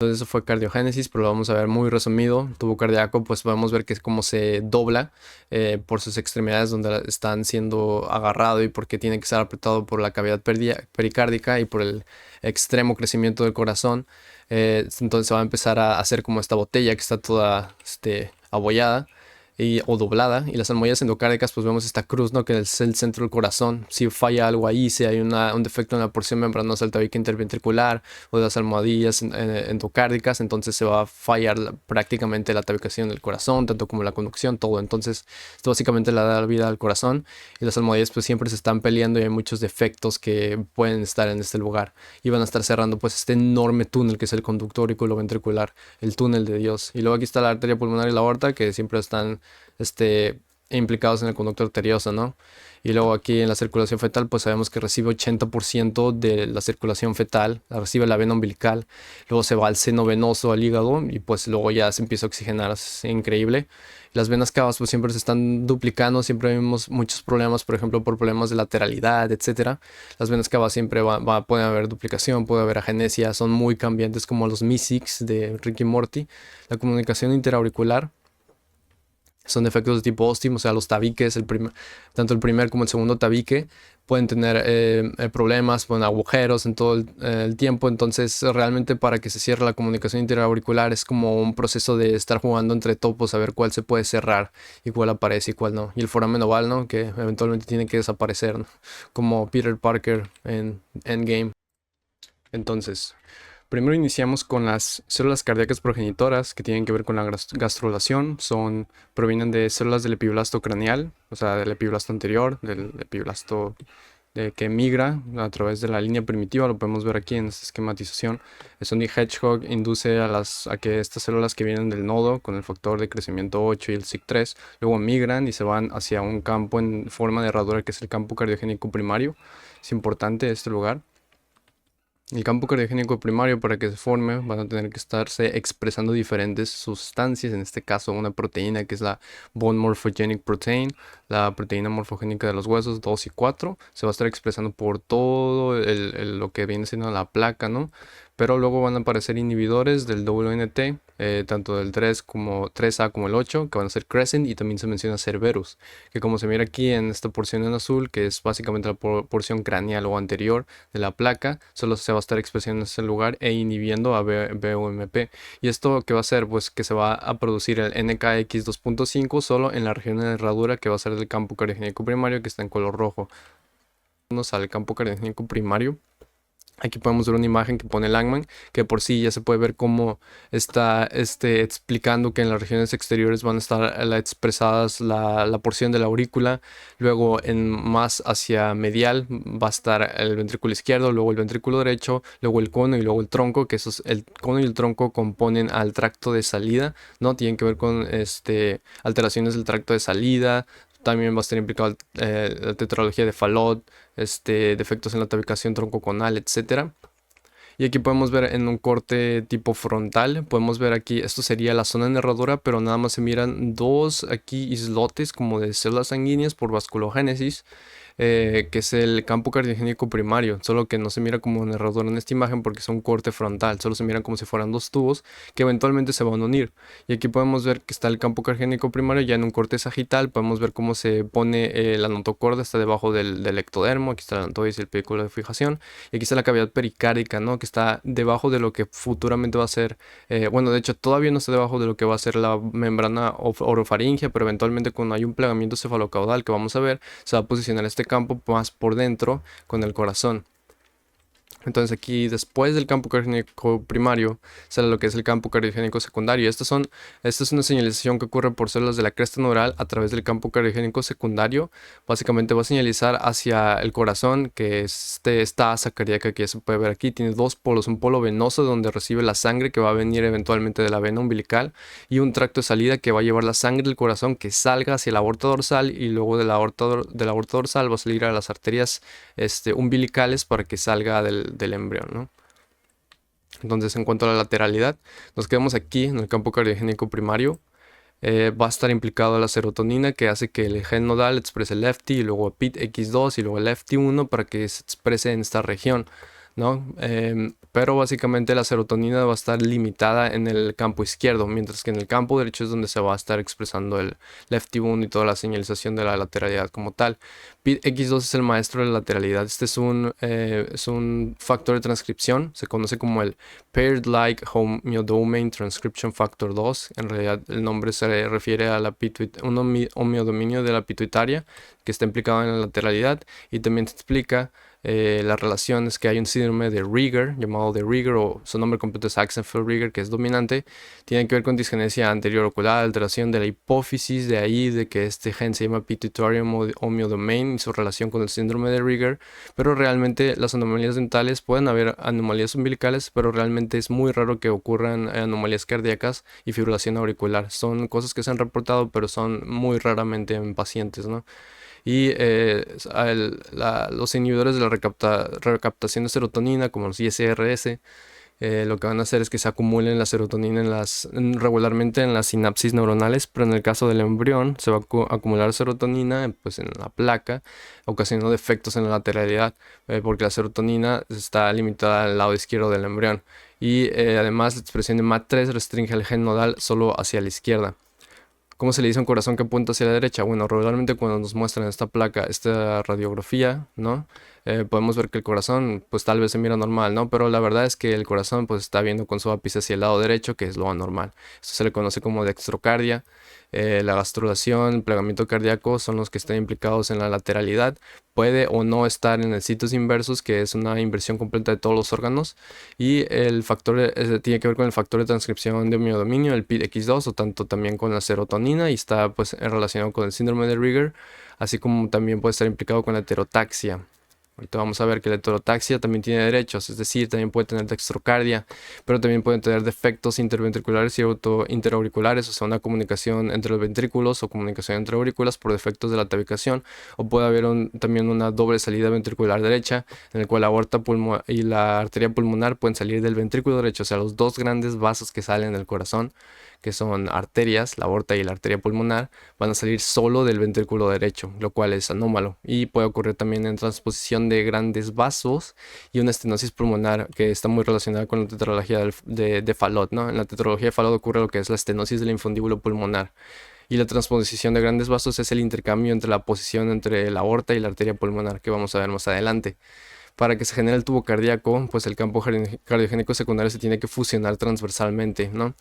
Entonces eso fue cardiogénesis, pero lo vamos a ver muy resumido. Tubo cardíaco, pues podemos ver que es como se dobla por sus extremidades donde están siendo agarrado y porque tiene que estar apretado por la cavidad pericárdica y por el extremo crecimiento del corazón. Entonces se va a empezar a hacer como esta botella que está toda abollada o doblada, y las almohadillas endocárdicas pues vemos esta cruz, ¿no? Que es el centro del corazón. Si falla algo ahí, si hay un defecto en la porción membranosa del tabique interventricular o de las almohadillas endocárdicas, entonces se va a fallar prácticamente la tabicación del corazón, tanto como la conducción, todo. Entonces esto básicamente le da vida al corazón, y las almohadillas pues siempre se están peleando y hay muchos defectos que pueden estar en este lugar y van a estar cerrando pues este enorme túnel que es el conducto auriculoventricular, el túnel de Dios. Y luego aquí está la arteria pulmonar y la aorta, que siempre están este, implicados en el conducto arterioso, ¿no? Y luego aquí en la circulación fetal, pues sabemos que recibe 80% de la circulación fetal, la recibe la vena umbilical, luego se va al seno venoso, al hígado, y pues luego ya se empieza a oxigenar, es increíble. Las venas cavas pues siempre se están duplicando, siempre vemos muchos problemas, por ejemplo, por problemas de lateralidad, etcétera. Las venas cavas siempre puede haber duplicación, puede haber agenesia, son muy cambiantes como los MISICs de Ricky Morty. La comunicación interauricular son defectos de tipo óptimo, o sea, los tabiques, tanto el primer como el segundo tabique pueden tener problemas, pueden agujeros en todo el tiempo. Entonces realmente para que se cierre la comunicación interauricular es como un proceso de estar jugando entre topos a ver cuál se puede cerrar y cuál aparece y cuál no. Y el foramen oval, ¿no? Que eventualmente tiene que desaparecer, ¿no? Como Peter Parker en Endgame. Entonces, primero iniciamos con las células cardíacas progenitoras que tienen que ver con la gastrulación. Provienen de células del epiblasto craneal, o sea, del epiblasto anterior, del epiblasto que migra a través de la línea primitiva. Lo podemos ver aquí en esta esquematización. El Sonic Hedgehog induce a que estas células que vienen del nodo con el factor de crecimiento 8 y el SIC3 luego migran y se van hacia un campo en forma de herradura que es el campo cardiogénico primario. Es importante este lugar. El campo cardiogénico primario, para que se forme, van a tener que estarse expresando diferentes sustancias, en este caso una proteína que es la Bone Morphogenic Protein, la proteína morfogénica de los huesos 2 y 4, se va a estar expresando por todo lo que viene siendo la placa, ¿no? Pero luego van a aparecer inhibidores del WNT, tanto del 3 como 3A como el 8, que van a ser Crescent, y también se menciona Cerberus, que como se mira aquí en esta porción en azul, que es básicamente la porción craneal o anterior de la placa, solo se va a estar expresando en ese lugar e inhibiendo a BUMP. ¿Y esto qué va a hacer? Pues que se va a producir el NKX 2.5 solo en la región de herradura, que va a ser del campo cardiogénico primario, que está en color rojo. Vamos al campo cardiogénico primario. Aquí podemos ver una imagen que pone Langman, que por sí ya se puede ver cómo está explicando que en las regiones exteriores van a estar expresadas la porción de la aurícula, luego más hacia medial va a estar el ventrículo izquierdo, luego el ventrículo derecho, luego el cono y luego el tronco, que el cono y el tronco componen al tracto de salida, ¿no? Tienen que ver con alteraciones del tracto de salida. También va a estar implicado la tetralogía de Fallot, defectos en la tabicación troncoconal, etcétera. Y aquí podemos ver en un corte tipo frontal, podemos ver aquí, esto sería la zona de herradura, pero nada más se miran dos aquí islotes como de células sanguíneas por vasculogénesis, que es el campo cardiogénico primario, solo que no se mira como una herradura en esta imagen porque es un corte frontal, solo se miran como si fueran dos tubos que eventualmente se van a unir. Y aquí podemos ver que está el campo cardiogénico primario ya en un corte sagital, podemos ver cómo se pone la notocorda, está debajo del ectodermo, aquí está el antoides y el pedículo de fijación, y aquí está la cavidad pericárdica, ¿no? Que está debajo de lo que futuramente va a ser, bueno, de hecho todavía no está debajo de lo que va a ser la membrana orofaringia, pero eventualmente cuando hay un plegamiento cefalocaudal que vamos a ver, se va a posicionar este campo más por dentro con el corazón. Entonces aquí después del campo cardiogénico primario sale lo que es el campo cardiogénico secundario. Esta es una señalización que ocurre por células de la cresta neural a través del campo cardiogénico secundario. Básicamente va a señalizar hacia el corazón, que es esta asa cardíaca que ya se puede ver aquí. Tiene dos polos, un polo venoso donde recibe la sangre que va a venir eventualmente de la vena umbilical, y un tracto de salida que va a llevar la sangre del corazón que salga hacia la aorta dorsal, y luego de la aorta dorsal va a salir a las arterias umbilicales para que salga del embrión, ¿no? Entonces, en cuanto a la lateralidad, nos quedamos aquí en el campo cardiogénico primario. Va a estar implicado la serotonina, que hace que el gen nodal exprese el lefty, y luego PIT X2 y luego el lefty 1 para que se exprese en esta región, ¿no? Pero básicamente la serotonina va a estar limitada en el campo izquierdo, mientras que en el campo derecho es donde se va a estar expresando el lefty bund y toda la señalización de la lateralidad como tal. PIT-X2 es el maestro de la lateralidad. Este es un factor de transcripción, se conoce como el Paired-like Homeodomain Transcription Factor 2. En realidad el nombre se refiere a un homeodominio de la pituitaria que está implicado en la lateralidad, y también te explica la relación es que hay un síndrome de Rieger, llamado de Rieger, o su nombre completo es Axenfeld-Rieger, que es dominante. Tiene que ver con disgenesia anterior ocular, alteración de la hipófisis, de ahí de que este gen se llama pituitary homeodomain y su relación con el síndrome de Rieger. Pero realmente las anomalías dentales, pueden haber anomalías umbilicales, pero realmente es muy raro que ocurran anomalías cardíacas y fibrilación auricular. Son cosas que se han reportado, pero son muy raramente en pacientes, ¿no? Y los inhibidores de la recaptación de serotonina, como los ISRS, lo que van a hacer es que se acumulen la serotonina regularmente en las sinapsis neuronales, pero en el caso del embrión se va a acumular serotonina pues, en la placa, ocasionando defectos en la lateralidad, porque la serotonina está limitada al lado izquierdo del embrión. Y además la expresión de MAT3 restringe el gen nodal solo hacia la izquierda. ¿Cómo se le dice a un corazón que apunta hacia la derecha? Bueno, regularmente cuando nos muestran esta placa, esta radiografía, ¿no? Podemos ver que el corazón, pues tal vez se mira normal, ¿no? Pero la verdad es que el corazón, pues está viendo con su ápice hacia el lado derecho, que es lo anormal. Esto se le conoce como dextrocardia. La gastrulación, el plegamiento cardíaco son los que están implicados en la lateralidad. Puede o no estar en el situs inversus, que es una inversión completa de todos los órganos. Y el factor tiene que ver con el factor de transcripción de homeodominio, el PIT-X2, o tanto también con la serotonina, y está pues relacionado con el síndrome de Rieger, así como también puede estar implicado con la heterotaxia. Ahorita vamos a ver que la heterotaxia también tiene derechos, es decir, también puede tener dextrocardia, pero también pueden tener defectos interventriculares y interauriculares, o sea, una comunicación entre los ventrículos o comunicación entre aurículas por defectos de la tabicación, o puede haber también una doble salida ventricular derecha, en el cual la aorta y la arteria pulmonar pueden salir del ventrículo derecho, o sea, los dos grandes vasos que salen del corazón, que son arterias, la aorta y la arteria pulmonar, van a salir solo del ventrículo derecho, lo cual es anómalo, y puede ocurrir también en transposición de grandes vasos y una estenosis pulmonar que está muy relacionada con la tetralogía de Fallot, ¿no? En la tetralogía de Fallot ocurre lo que es la estenosis del infundíbulo pulmonar. Y la transposición de grandes vasos es el intercambio entre la posición entre la aorta y la arteria pulmonar, que vamos a ver más adelante. Para que se genere el tubo cardíaco, pues el campo cardiogénico secundario se tiene que fusionar transversalmente, ¿no?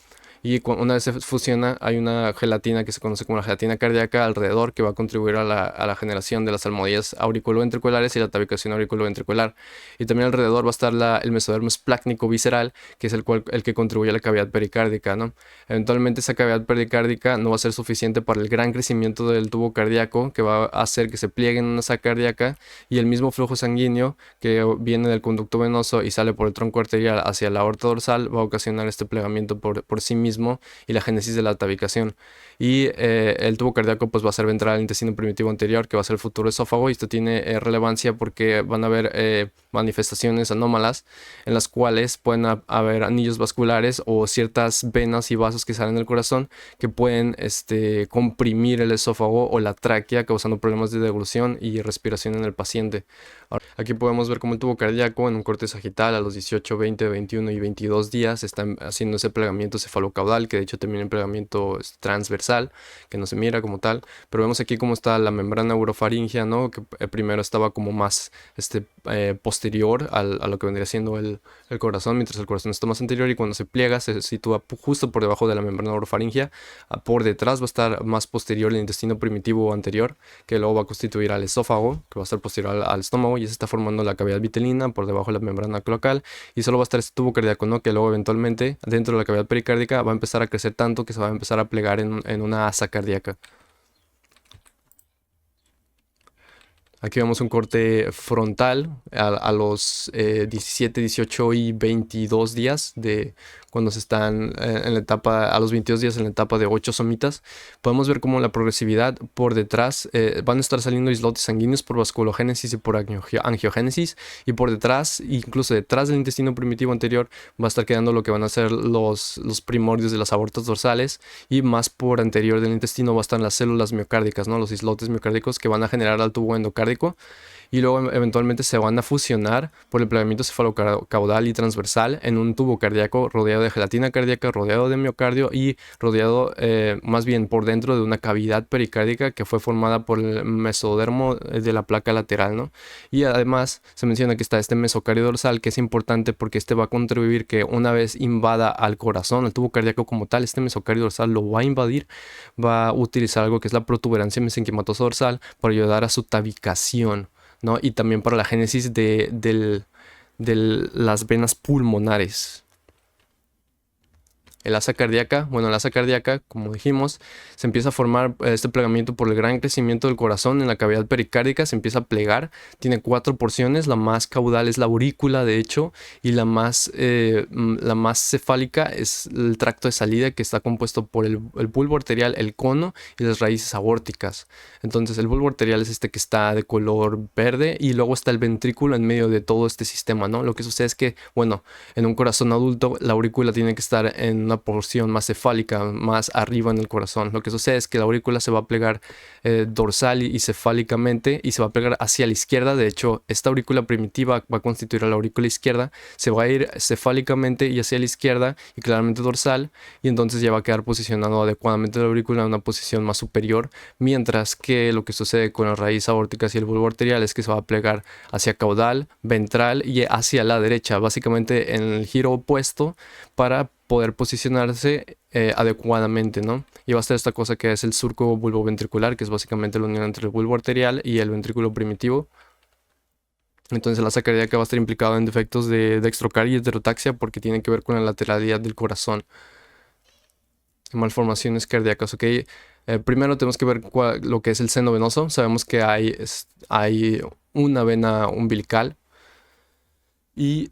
Y una vez se fusiona, hay una gelatina que se conoce como la gelatina cardíaca alrededor, que va a contribuir a la generación de las almohadillas auriculoventriculares y la tabicación auriculoventricular. Y también alrededor va a estar el mesodermo esplácnico visceral, que es el que contribuye a la cavidad pericárdica, ¿no? Eventualmente esa cavidad pericárdica no va a ser suficiente para el gran crecimiento del tubo cardíaco, que va a hacer que se pliegue en una saca cardíaca, y el mismo flujo sanguíneo que viene del conducto venoso y sale por el tronco arterial hacia la aorta dorsal va a ocasionar este plegamiento por sí mismo y la génesis de la tabicación. Y el tubo cardíaco pues va a ser ventral al intestino primitivo anterior, que va a ser el futuro esófago, y esto tiene relevancia porque van a haber manifestaciones anómalas en las cuales pueden haber anillos vasculares o ciertas venas y vasos que salen del corazón que pueden comprimir el esófago o la tráquea, causando problemas de deglución y respiración en el paciente. Ahora, aquí podemos ver cómo el tubo cardíaco en un corte sagital a los 18, 20, 21 y 22 días está haciendo ese plegamiento cefalocaudal, que de hecho también el plegamiento es transversal, que no se mira como tal, pero vemos aquí cómo está la membrana orofaringea, ¿no? Que primero estaba como más posterior a lo que vendría siendo el corazón, mientras el corazón está más anterior, y cuando se pliega se sitúa justo por debajo de la membrana orofaringea. Por detrás va a estar más posterior el intestino primitivo anterior, que luego va a constituir al esófago, que va a estar posterior al estómago, y se está formando la cavidad vitelina por debajo de la membrana cloacal, y solo va a estar este tubo cardíaco, ¿no? Que luego eventualmente dentro de la cavidad pericárdica va a empezar a crecer tanto que se va a empezar a plegar en una asa cardíaca. Aquí vemos un corte frontal a los 17, 18 y 22 días de cuando se están en la etapa, a los 22 días en la etapa de 8 somitas. Podemos ver cómo la progresividad por detrás van a estar saliendo islotes sanguíneos por vasculogénesis y por angiogénesis, y por detrás, incluso detrás del intestino primitivo anterior, va a estar quedando lo que van a ser los primordios de las aortas dorsales, y más por anterior del intestino va a estar las células miocárdicas, ¿no? Los islotes miocárdicos que van a generar al tubo endocárdico. y luego eventualmente se van a fusionar por el plegamiento cefalocaudal y transversal en un tubo cardíaco rodeado de gelatina cardíaca, rodeado de miocardio y rodeado más bien por dentro de una cavidad pericárdica que fue formada por el mesodermo de la placa lateral, ¿no? Y además se menciona que está este mesocardio dorsal, que es importante porque este va a contribuir que una vez invada al corazón, el tubo cardíaco como tal, este mesocardio dorsal lo va a invadir, va a utilizar algo que es la protuberancia mesenquimatosa dorsal para ayudar a su tabicación, ¿no? Y también para la génesis de las venas pulmonares. El asa cardíaca, bueno, el asa cardíaca, como dijimos, se empieza a formar este plegamiento por el gran crecimiento del corazón en la cavidad pericárdica, se empieza a plegar, tiene 4 porciones, la más caudal es la aurícula, de hecho, y la más cefálica es el tracto de salida, que está compuesto por el bulbo arterial, el cono y las raíces aórticas. Entonces, el bulbo arterial es este que está de color verde, y luego está el ventrículo en medio de todo este sistema, ¿no? Lo que sucede es que, bueno, en un corazón adulto, la aurícula tiene que estar en una porción más cefálica, más arriba en el corazón. Lo que sucede es que la aurícula se va a plegar dorsal y cefálicamente, y se va a plegar hacia la izquierda. De hecho, esta aurícula primitiva va a constituir a la aurícula izquierda, se va a ir cefálicamente y hacia la izquierda y claramente dorsal, y entonces ya va a quedar posicionado adecuadamente la aurícula en una posición más superior, mientras que lo que sucede con las raíces aórticas y el bulbo arterial es que se va a plegar hacia caudal, ventral y hacia la derecha, básicamente en el giro opuesto, para poder posicionarse adecuadamente, ¿no? Y va a estar esta cosa que es el surco bulboventricular, que es básicamente la unión entre el bulbo arterial y el ventrículo primitivo. Entonces la asa cardíaca va a estar implicado en defectos de dextrocardia y heterotaxia porque tiene que ver con la lateralidad del corazón. Malformaciones cardíacas, ¿ok? Primero tenemos que ver lo que es el seno venoso. Sabemos que hay una vena umbilical, y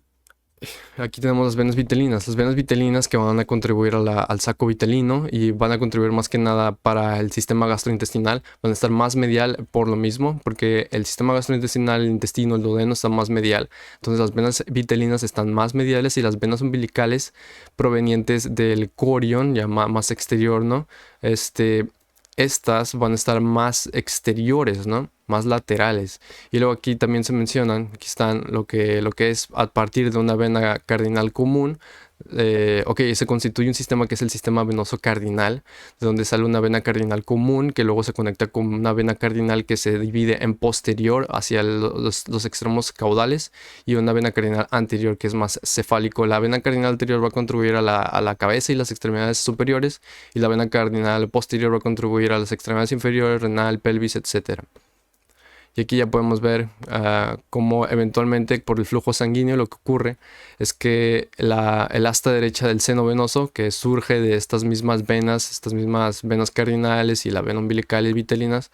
aquí tenemos las venas vitelinas. Las venas vitelinas que van a contribuir al saco vitelino y van a contribuir más que nada para el sistema gastrointestinal. Van a estar más medial por lo mismo, porque el sistema gastrointestinal, el intestino, el duodeno está más medial. Entonces las venas vitelinas están más mediales, y las venas umbilicales provenientes del corion, ya más exterior, ¿no? Estas van a estar más exteriores, ¿no? Más laterales. Y luego aquí también se mencionan, aquí están lo que es a partir de una vena cardinal común. Ok, se constituye un sistema que es el sistema venoso cardinal, de donde sale una vena cardinal común que luego se conecta con una vena cardinal que se divide en posterior hacia los extremos caudales, y una vena cardinal anterior que es más cefálico. La vena cardinal anterior va a contribuir a la cabeza y las extremidades superiores, y la vena cardinal posterior va a contribuir a las extremidades inferiores, renal, pelvis, etc. Y aquí ya podemos ver cómo eventualmente por el flujo sanguíneo lo que ocurre es que el asta derecha del seno venoso, que surge de estas mismas venas cardinales y la vena umbilical y vitelinas,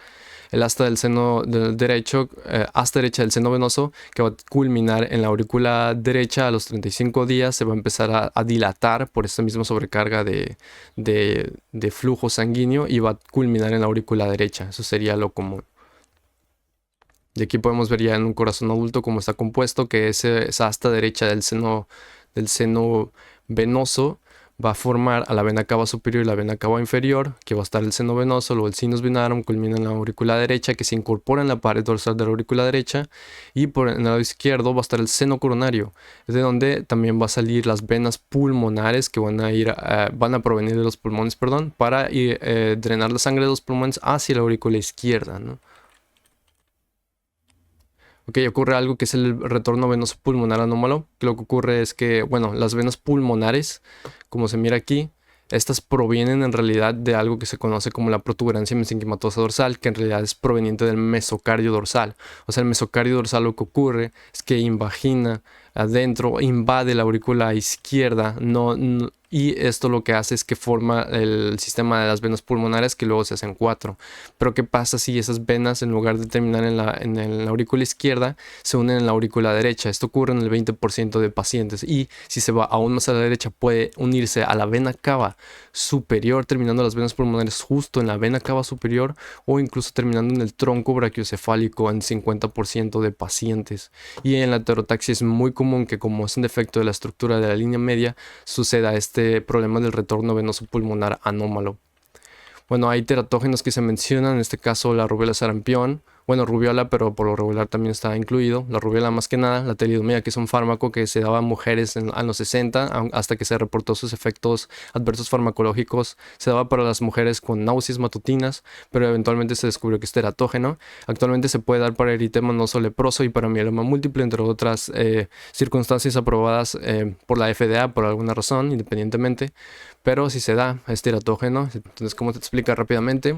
el asta del seno derecho, asta derecha del seno venoso, que va a culminar en la aurícula derecha a los 35 días, se va a empezar a dilatar por esta misma sobrecarga de flujo sanguíneo, y va a culminar en la aurícula derecha. Eso sería lo común. Y aquí podemos ver ya en un corazón adulto cómo está compuesto, que esa asta derecha del seno venoso va a formar a la vena cava superior y la vena cava inferior, que va a estar el seno venoso, luego el sinus venarum culmina en la aurícula derecha, que se incorpora en la pared dorsal de la aurícula derecha, y en el lado izquierdo va a estar el seno coronario, es de donde también va a salir las venas pulmonares que van a provenir de los pulmones, perdón, para drenar la sangre de los pulmones hacia la aurícula izquierda, ¿no? Ok, ocurre algo que es el retorno venoso pulmonar anómalo. Lo que ocurre es que, bueno, las venas pulmonares, como se mira aquí, estas provienen en realidad de algo que se conoce como la protuberancia mesenquimatosa dorsal, que en realidad es proveniente del mesocardio dorsal. O sea, el mesocardio dorsal lo que ocurre es que invagina adentro, invade la aurícula izquierda, y esto lo que hace es que forma el sistema de las venas pulmonares, que luego se hacen 4. Pero ¿qué pasa si esas venas, en lugar de terminar en la aurícula izquierda, se unen en la aurícula derecha? Esto ocurre en el 20% de pacientes, y si se va aún más a la derecha puede unirse a la vena cava superior, terminando las venas pulmonares justo en la vena cava superior, o incluso terminando en el tronco brachiocefálico en 50% de pacientes. Y en la heterotaxia es muy común que, como es un defecto de la estructura de la línea media, suceda este problema del retorno venoso pulmonar anómalo. Bueno, hay teratógenos que se mencionan, en este caso la rubela sarampión. bueno, rubiola, pero por lo regular también está incluido. La rubiola más que nada, la talidomida, que es un fármaco que se daba a mujeres en los 60, hasta que se reportó sus efectos adversos farmacológicos. Se daba para las mujeres con náuseas matutinas, pero eventualmente se descubrió que es teratógeno. Actualmente se puede dar para eritema nodoso leproso y para mieloma múltiple, entre otras circunstancias aprobadas por la FDA por alguna razón, independientemente. Pero si se da, es teratógeno. Entonces, ¿cómo te explica rápidamente?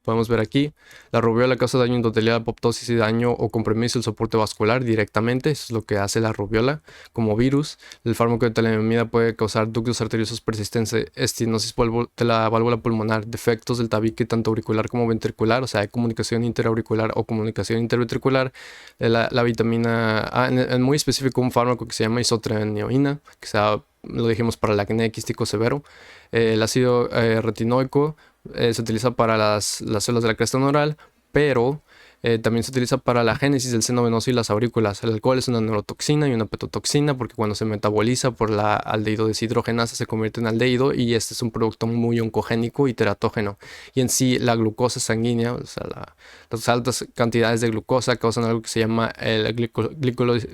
Podemos ver aquí, la rubiola causa daño endotelial, apoptosis y daño o compromiso del soporte vascular directamente. Eso es lo que hace la rubiola como virus. El fármaco de talidomida puede causar ductos arteriosos persistentes, estenosis de la válvula pulmonar, defectos del tabique tanto auricular como ventricular, o sea, hay comunicación interauricular o comunicación interventricular. La vitamina A, en muy específico un fármaco que se llama isotretinoína, que lo dijimos para el acné quístico severo. El ácido retinoico se utiliza para las células de la cresta neural, pero también se utiliza para la génesis del seno venoso y las aurículas. El alcohol es una neurotoxina y una petotoxina porque cuando se metaboliza por la aldehído deshidrogenasa se convierte en aldehído y este es un producto muy oncogénico y teratógeno. Y en sí la glucosa sanguínea, o sea, las altas cantidades de glucosa causan algo que se llama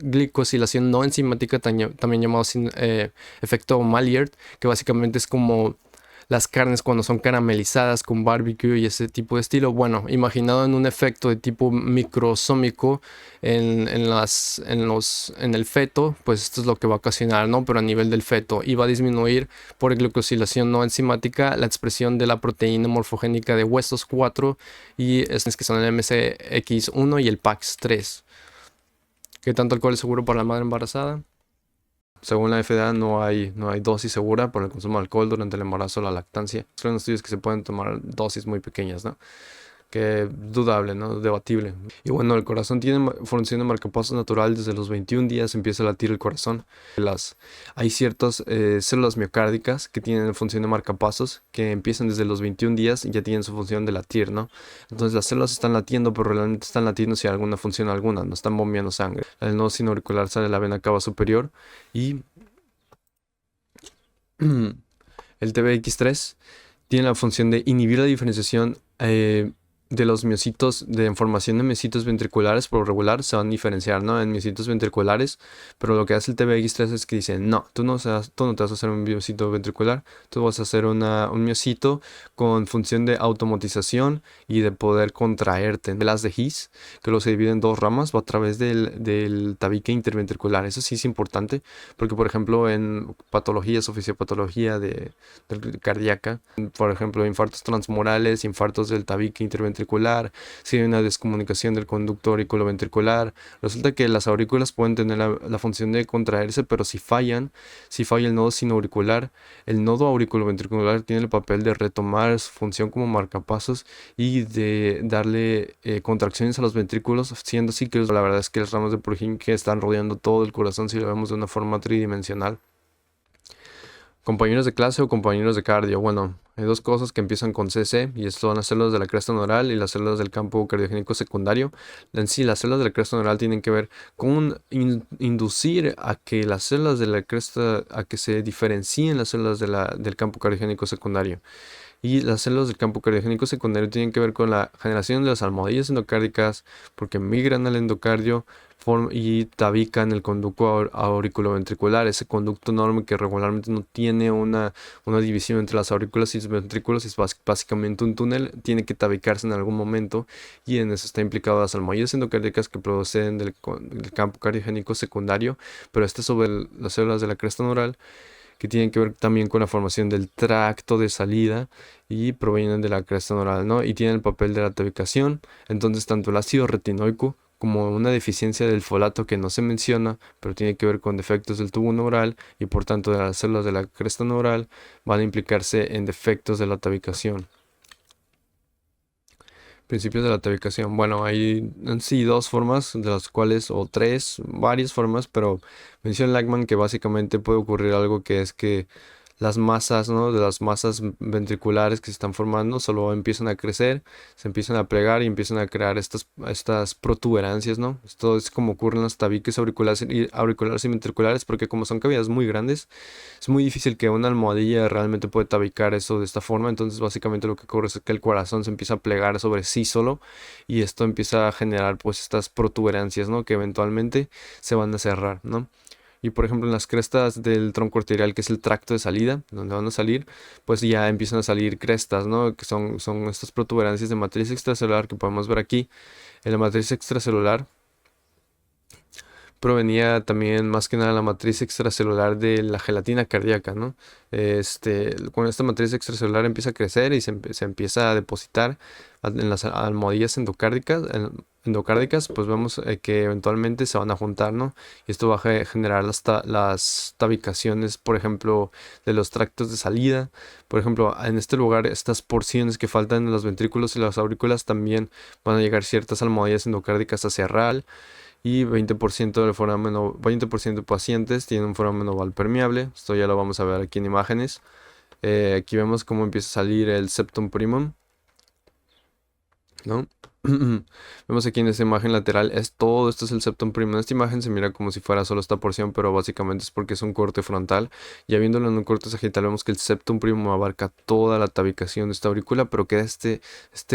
glicosilación no enzimática, también llamado efecto Maillard, que básicamente es como las carnes cuando son caramelizadas con barbecue y ese tipo de estilo. Bueno, imaginado en un efecto de tipo microsómico en el feto, pues esto es lo que va a ocasionar, ¿no? Pero a nivel del feto, y va a disminuir por glucosilación no enzimática la expresión de la proteína morfogénica de Huesos 4 y es que son el MCX1 y el PAX3. ¿Qué tanto alcohol es seguro para la madre embarazada? Según la FDA no hay dosis segura por el consumo de alcohol durante el embarazo o la lactancia. Son estudios que se pueden tomar dosis muy pequeñas, ¿no? Que dudable, ¿no? Debatible. Y bueno, el corazón tiene función de marcapasos natural desde los 21 días empieza a latir el corazón. Hay ciertas células miocárdicas que tienen función de marcapasos que empiezan desde los 21 días y ya tienen su función de latir, ¿no? Entonces las células están latiendo, pero realmente están latiendo sin alguna función alguna, no están bombeando sangre. El nodo sinoauricular sale de la vena cava superior y el TBX3 tiene la función de inhibir la diferenciación de los miocitos, de formación de miocitos ventriculares. Por lo regular se van a diferenciar, ¿no? En miocitos ventriculares, pero lo que hace el TBX3 es que dice, no, tú no te vas a hacer un miocito ventricular, tú vas a hacer un miocito con función de automatización y de poder contraerte. El haz de His, que lo se divide en dos ramas, va a través del tabique interventricular. Eso sí es importante, porque por ejemplo en patologías o fisiopatología cardíaca, por ejemplo infartos transmurales, infartos del tabique interventricular, si hay una descomunicación del conducto auriculoventricular, resulta que las aurículas pueden tener la función de contraerse, pero si falla el nodo sinoauricular, el nodo auriculoventricular tiene el papel de retomar su función como marcapasos y de darle contracciones a los ventrículos, siendo así que la verdad es que las ramas de Purkinje están rodeando todo el corazón si lo vemos de una forma tridimensional. Compañeros de clase o compañeros de cardio. Bueno, hay dos cosas que empiezan con CC y esto son las células de la cresta neural y las células del campo cardiogénico secundario. En sí, las células de la cresta neural tienen que ver con inducir a que las células de la cresta, a que se diferencien las células del campo cardiogénico secundario. Y las células del campo cardiogénico secundario tienen que ver con la generación de las almohadillas endocárdicas porque migran al endocardio y tabican el conducto auriculoventricular, ese conducto enorme que regularmente no tiene una división entre las aurículas y los ventrículos, es básicamente un túnel, tiene que tabicarse en algún momento y en eso está implicado las almohadillas endocárdicas que proceden del campo cardiogénico secundario, pero este sobre las células de la cresta neural que tienen que ver también con la formación del tracto de salida y provienen de la cresta neural, ¿no? Y tienen el papel de la tabicación. Entonces, tanto el ácido retinoico como una deficiencia del folato que no se menciona, pero tiene que ver con defectos del tubo neural y por tanto de las células de la cresta neural, van a implicarse en defectos de la tabicación. Principios de la tabicación. Bueno, hay en sí dos formas, de las cuales, o tres, varias formas, pero menciona Lachman que básicamente puede ocurrir algo que es que las masas, ¿no? De las masas ventriculares que se están formando, solo empiezan a crecer, se empiezan a plegar y empiezan a crear estas protuberancias, ¿no? Esto es como ocurre en los tabiques auriculares y ventriculares, porque como son cavidades muy grandes, es muy difícil que una almohadilla realmente pueda tabicar eso de esta forma. Entonces, básicamente lo que ocurre es que el corazón se empieza a plegar sobre sí solo y esto empieza a generar pues estas protuberancias, ¿no? Que eventualmente se van a cerrar, ¿no? Y por ejemplo en las crestas del tronco arterial, que es el tracto de salida, donde van a salir, pues ya empiezan a salir crestas, ¿no? Que son estas protuberancias de matriz extracelular que podemos ver aquí. En la matriz extracelular provenía también más que nada la matriz extracelular de la gelatina cardíaca, ¿no? Cuando esta matriz extracelular empieza a crecer y se empieza a depositar en las almohadillas endocárdicas, pues vemos que eventualmente se van a juntar, ¿no? Y esto va a generar las tabicaciones, por ejemplo, de los tractos de salida. Por ejemplo, en este lugar, estas porciones que faltan en los ventrículos y las aurículas también van a llegar ciertas almohadillas endocárdicas a cerrar y 20% del foramen, 20% de pacientes tienen un foramen oval permeable. Esto ya lo vamos a ver aquí en imágenes. Aquí vemos cómo empieza a salir el septum primum, ¿no? Vemos aquí en esta imagen lateral, todo esto es el septum primum. En esta imagen se mira como si fuera solo esta porción, pero básicamente es porque es un corte frontal. Ya viéndolo en un corte sagital vemos que el septum primum abarca toda la tabicación de esta aurícula, pero queda este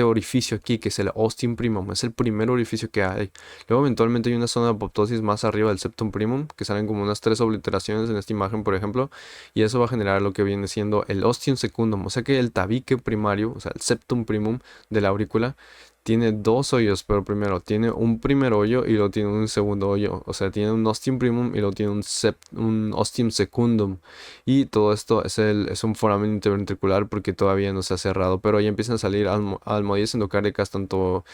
orificio aquí, que es el ostium primum, es el primer orificio que hay. Luego eventualmente hay una zona de apoptosis más arriba del septum primum, que salen como unas 3 obliteraciones en esta imagen, por ejemplo, y eso va a generar lo que viene siendo el ostium secundum, o sea que el tabique primario, o sea, el septum primum de la aurícula, tiene dos hoyos, pero primero tiene un primer hoyo y luego tiene un segundo hoyo. O sea, tiene un ostium primum y luego tiene un ostium secundum. Y todo esto es un foramen interventricular porque todavía no se ha cerrado. Pero ya empiezan a salir almohadillas endocárdicas tanto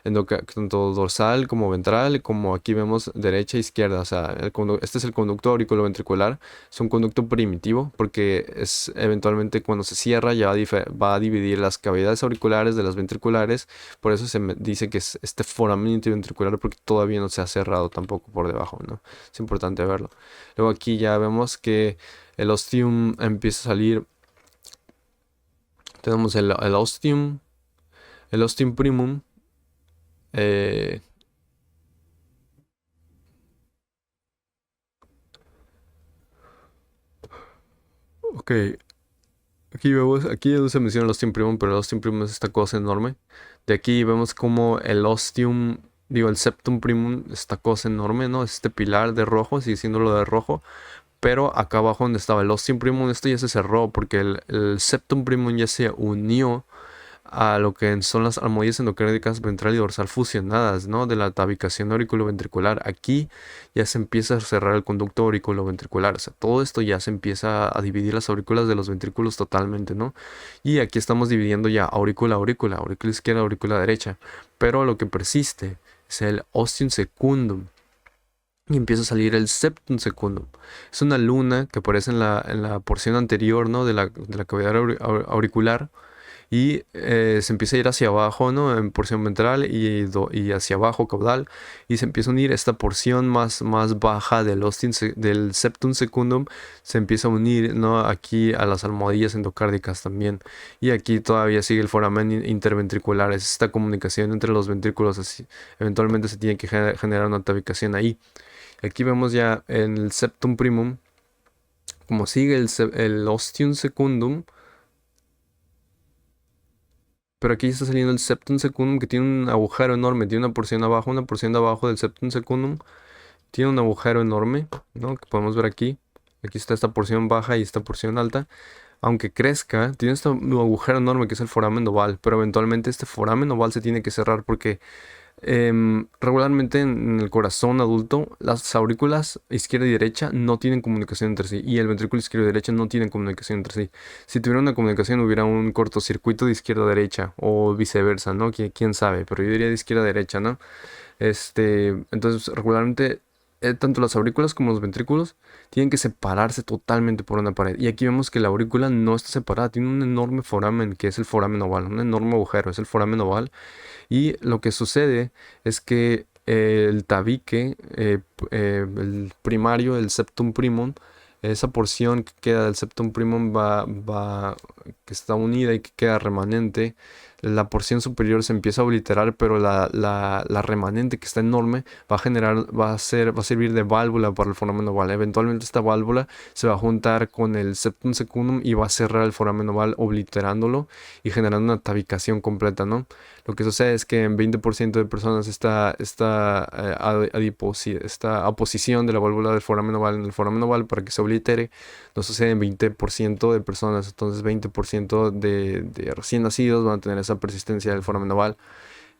dorsal como ventral, como aquí vemos derecha e izquierda. O sea, este es el conducto auriculoventricular. Es un conducto primitivo porque es eventualmente cuando se cierra ya va a dividir las cavidades auriculares de las ventriculares. Por eso dice que es este foramen interventricular porque todavía no se ha cerrado tampoco por debajo, ¿no? Es importante verlo. Luego aquí ya vemos que el ostium empieza a salir. Tenemos el ostium primum. eh, ok, aquí ya no se menciona el ostium primum, pero el ostium primum es esta cosa enorme. De aquí vemos como el septum primum, esta cosa enorme, ¿no? Es este pilar de rojo, sigue siendo lo de rojo. Pero acá abajo donde estaba el ostium primum, esto ya se cerró porque el septum primum ya se unió a lo que son las almohadillas endocárdicas ventral y dorsal fusionadas, ¿no? De la tabicación auriculoventricular. Aquí ya se empieza a cerrar el conducto auriculoventricular. O sea, todo esto ya se empieza a dividir las aurículas de los ventrículos totalmente, ¿no? Y aquí estamos dividiendo ya aurícula izquierda, aurícula derecha. Pero lo que persiste es el ostium secundum. Y empieza a salir el septum secundum. Es una luna que aparece en la porción anterior, ¿no? de la cavidad auricular. Y se empieza a ir hacia abajo, ¿no? En porción ventral y hacia abajo caudal. Y se empieza a unir esta porción más baja del septum secundum. Se empieza a unir, ¿no? Aquí a las almohadillas endocárdicas también. Y aquí todavía sigue el foramen interventricular. Es esta comunicación entre los ventrículos. Así, eventualmente se tiene que generar una tabicación ahí. Aquí vemos ya en el septum primum, como sigue el ostium secundum, pero aquí está saliendo el septum secundum que tiene un agujero enorme, tiene una porción de abajo del septum secundum, tiene un agujero enorme, ¿no? Que podemos ver aquí. Aquí está esta porción baja y esta porción alta. Aunque crezca, tiene este agujero enorme que es el foramen oval, pero eventualmente este foramen oval se tiene que cerrar porque regularmente en el corazón adulto, las aurículas izquierda y derecha no tienen comunicación entre sí y el ventrículo izquierdo y derecha no tienen comunicación entre sí. Si tuviera una comunicación hubiera un cortocircuito de izquierda a derecha o viceversa, ¿no? ¿Quién sabe? Pero yo diría de izquierda a derecha, ¿no? Entonces regularmente tanto las aurículas como los ventrículos tienen que separarse totalmente por una pared. Y aquí vemos que la aurícula no está separada, tiene un enorme foramen que es el foramen oval, un enorme agujero, es el foramen oval. Y lo que sucede es que el tabique, el primario, el septum primum, esa porción que queda del septum primum que está unida y que queda remanente, la porción superior se empieza a obliterar, pero la remanente, que está enorme, va a servir de válvula para el foramen oval. Eventualmente esta válvula se va a juntar con el septum secundum y va a cerrar el foramen oval, obliterándolo y generando una tabicación completa, ¿no? Lo que sucede es que en 20% de personas esta aposición de la válvula del foramen oval en el foramen oval para que se oblitere no sucede en 20% de personas. Entonces 20% de recién nacidos van a tener esa persistencia del foramen oval.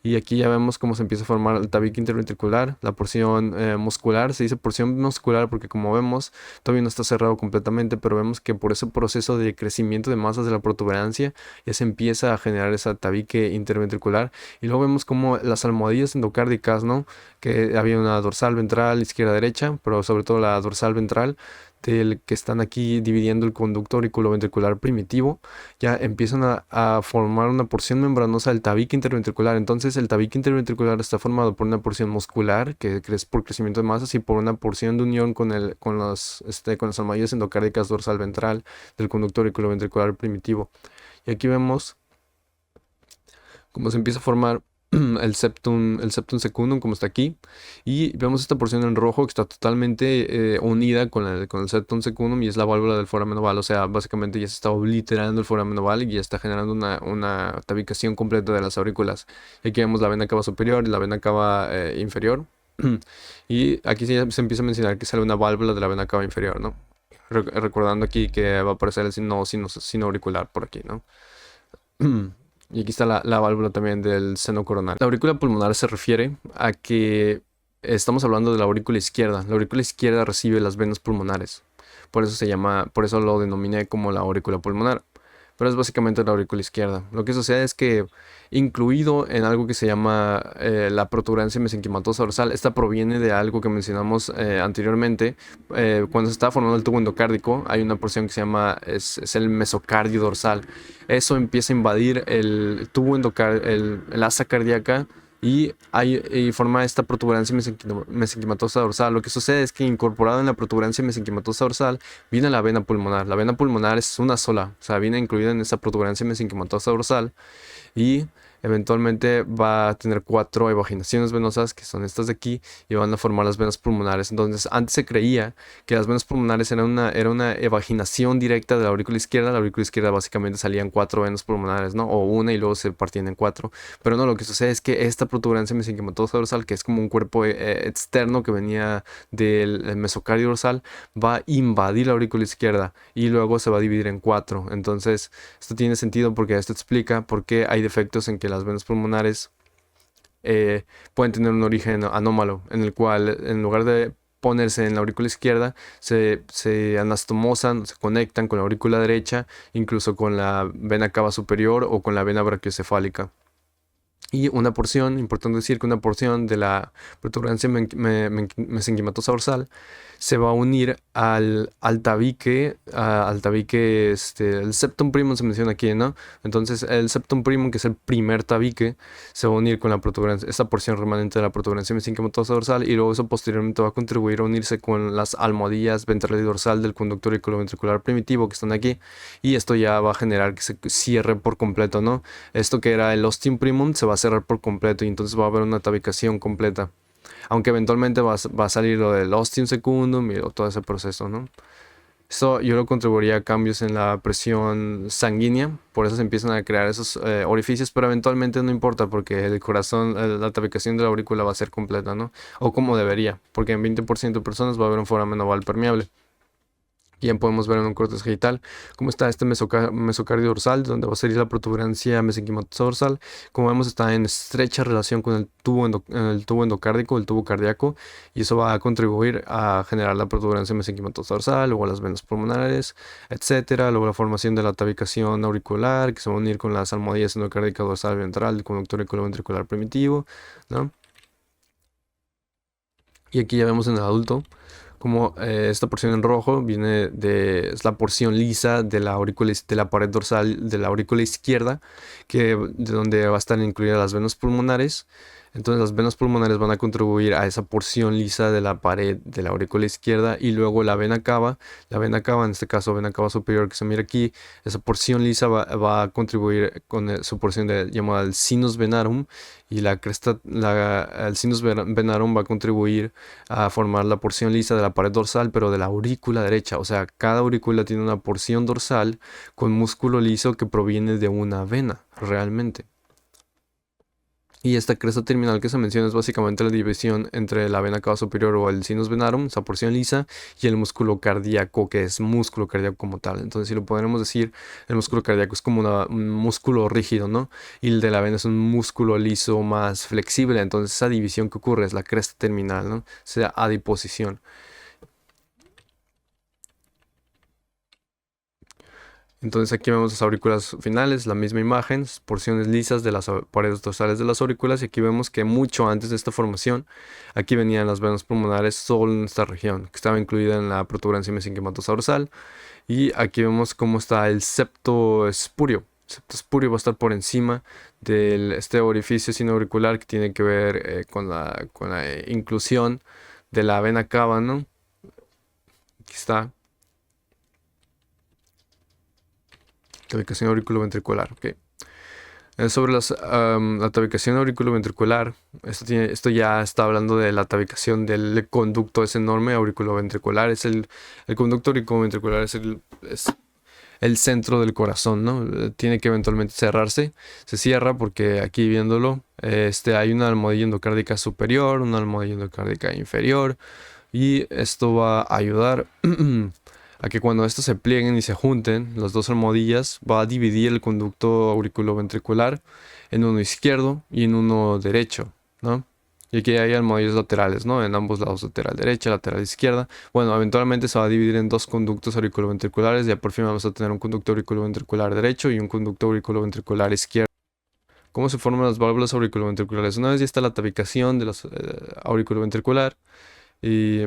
Y aquí ya vemos cómo se empieza a formar el tabique interventricular, la porción muscular. Se dice porción muscular porque, como vemos, todavía no está cerrado completamente, pero vemos que por ese proceso de crecimiento de masas de la protuberancia ya se empieza a generar esa tabique interventricular. Y luego vemos como las almohadillas endocárdicas, ¿no? Que había una dorsal ventral izquierda-derecha, pero sobre todo la dorsal ventral, del que están aquí dividiendo el conducto auriculoventricular primitivo, ya empiezan a formar una porción membranosa del tabique interventricular. Entonces el tabique interventricular está formado por una porción muscular que crece por crecimiento de masas y por una porción de unión con las almohadillas endocárdicas dorsal ventral del conducto auriculoventricular primitivo. Y aquí vemos cómo se empieza a formar el septum secundum, como está aquí, y vemos esta porción en rojo que está totalmente unida con el septum secundum y es la válvula del foramen oval. O sea, básicamente ya se está obliterando el foramen oval y ya está generando una tabicación completa de las aurículas. Y aquí vemos la vena cava superior y la vena cava inferior. Y aquí se empieza a mencionar que sale una válvula de la vena cava inferior, ¿no? Recordando aquí que va a aparecer el sino auricular por aquí, ¿no? Y aquí está la válvula también del seno coronal. La aurícula pulmonar se refiere a que estamos hablando de la aurícula izquierda. La aurícula izquierda recibe las venas pulmonares. Por eso lo denominé como la aurícula pulmonar. Pero es básicamente la aurícula izquierda. Lo que sucede es que, incluido en algo que se llama la protuberancia mesenquimatosa dorsal, esta proviene de algo que mencionamos anteriormente. Cuando se está formando el tubo endocárdico, hay una porción que se llama, es el mesocardio dorsal. Eso empieza a invadir el tubo el asa cardíaca y forma esta protuberancia mesenquimatosa dorsal. Lo que sucede es que, incorporado en la protuberancia mesenquimatosa dorsal, viene la vena pulmonar. La vena pulmonar es una sola, o sea, viene incluida en esta protuberancia mesenquimatosa dorsal y eventualmente va a tener 4 evaginaciones venosas, que son estas de aquí, y van a formar las venas pulmonares. Entonces, antes se creía que las venas pulmonares era una evaginación directa de la aurícula izquierda. La aurícula izquierda básicamente salían 4 venas pulmonares, ¿no? O una y luego se partían en 4. Pero no, lo que sucede es que esta protuberancia mesenquimatosa dorsal, que es como un cuerpo externo que venía del mesocardio dorsal, va a invadir la aurícula izquierda y luego se va a dividir en 4. Entonces, esto tiene sentido porque esto explica por qué hay defectos en que las venas pulmonares pueden tener un origen anómalo, en el cual, en lugar de ponerse en la aurícula izquierda, se anastomosan, se conectan con la aurícula derecha, incluso con la vena cava superior o con la vena brachiocefálica. Y una porción, importante decir que una porción de la protuberancia mesenquimatosa dorsal se va a unir al tabique, el septum primum se menciona aquí, ¿no? Entonces el septum primum, que es el primer tabique, se va a unir con la protuberancia, esta porción remanente de la protuberancia mesenquimatosa dorsal, y luego eso posteriormente va a contribuir a unirse con las almohadillas ventral y dorsal del conducto auriculoventricular primitivo que están aquí, y esto ya va a generar que se cierre por completo, ¿no? Esto que era el ostium primum se va a cerrar por completo y entonces va a haber una tabicación completa. Aunque eventualmente va a salir lo del ostium secundum y todo ese proceso, ¿no? Esto yo lo contribuiría a cambios en la presión sanguínea, por eso se empiezan a crear esos orificios, pero eventualmente no importa porque el corazón, la tabicación de la aurícula va a ser completa, ¿no? O como debería, porque en 20% de personas va a haber un foramen oval permeable. Ya podemos ver en un corte sagital cómo está este mesocardio dorsal, donde va a salir la protuberancia mesenquimatosa dorsal. Como vemos, está en estrecha relación con el tubo endocárdico, el tubo cardíaco, y eso va a contribuir a generar la protuberancia mesenquimatosa dorsal, luego las venas pulmonares, etcétera. Luego la formación de la tabicación auricular, que se va a unir con las almohadillas endocárdica dorsal ventral del conducto auriculoventricular primitivo, ¿no? Y aquí ya vemos en el adulto como esta porción en rojo es la porción lisa de la pared dorsal de la aurícula izquierda, de donde va a estar incluidas las venas pulmonares. Entonces las venas pulmonares van a contribuir a esa porción lisa de la pared de la aurícula izquierda, y luego la vena cava, en este caso vena cava superior que se mira aquí, esa porción lisa va a contribuir con su porción llamada el sinus venarum, y la cresta, el sinus venarum va a contribuir a formar la porción lisa de la pared dorsal, pero de la aurícula derecha. O sea, cada aurícula tiene una porción dorsal con músculo liso que proviene de una vena, realmente. Y esta cresta terminal que se menciona es básicamente la división entre la vena cava superior o el sinus venarum, esa porción lisa, y el músculo cardíaco, que es músculo cardíaco como tal. Entonces, si lo podremos decir, el músculo cardíaco es como un músculo rígido, ¿no? Y el de la vena es un músculo liso más flexible. Entonces, esa división que ocurre es la cresta terminal, ¿no? O sea, adiposición. Entonces aquí vemos las aurículas finales, la misma imagen, porciones lisas de las paredes dorsales de las aurículas, y aquí vemos que mucho antes de esta formación, aquí venían las venas pulmonares solo en esta región, que estaba incluida en la protuberancia mesenquimatosa dorsal, y aquí vemos cómo está el septo espurio. El septo espurio va a estar por encima de este orificio sinoauricular que tiene que ver con la inclusión de la vena cava, ¿no? Aquí está. Tabicación auriculoventricular, ok. Sobre la tabicación auriculoventricular, esto ya está hablando de la tabicación del conducto, es enorme auriculoventricular. El conducto auriculoventricular es el centro del corazón, ¿no? Tiene que eventualmente cerrarse. Se cierra porque aquí viéndolo, hay una almohadilla endocárdica superior, una almohadilla endocárdica inferior, y esto va a ayudar a que cuando estos se plieguen y se junten, las dos almohadillas, va a dividir el conducto auriculoventricular en uno izquierdo y en uno derecho, ¿no? Y aquí hay almohadillas laterales, ¿no? En ambos lados, lateral derecha, lateral izquierda. Bueno, eventualmente se va a dividir en dos conductos auriculoventriculares. Ya por fin vamos a tener un conducto auriculoventricular derecho y un conducto auriculoventricular izquierdo. ¿Cómo se forman las válvulas auriculoventriculares? Una vez ya está la tabicación de la auriculoventricular, y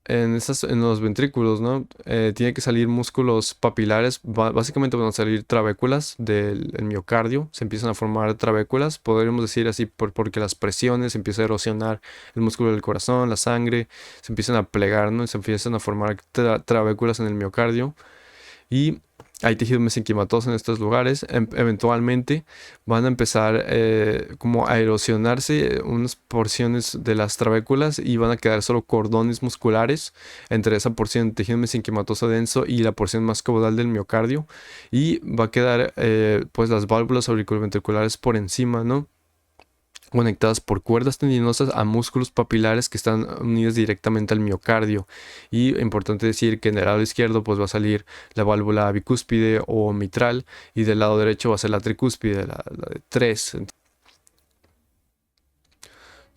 en los ventrículos, ¿no? Tiene que salir músculos papilares, básicamente van a salir trabéculas del miocardio, se empiezan a formar trabéculas, podríamos decir así, porque las presiones, empieza a erosionar el músculo del corazón, la sangre, se empiezan a plegar, ¿no? Y se empiezan a formar trabéculas en el miocardio, y hay tejido mesenquimatoso en estos lugares. Eventualmente van a empezar como a erosionarse unas porciones de las trabéculas, y van a quedar solo cordones musculares entre esa porción de tejido mesenquimatoso denso y la porción más caudal del miocardio, y va a quedar pues las válvulas auriculoventriculares por encima, ¿no? Conectadas por cuerdas tendinosas a músculos papilares que están unidos directamente al miocardio. Y importante decir que en el lado izquierdo pues va a salir la válvula bicúspide o mitral, y del lado derecho va a ser la tricúspide, la de 3.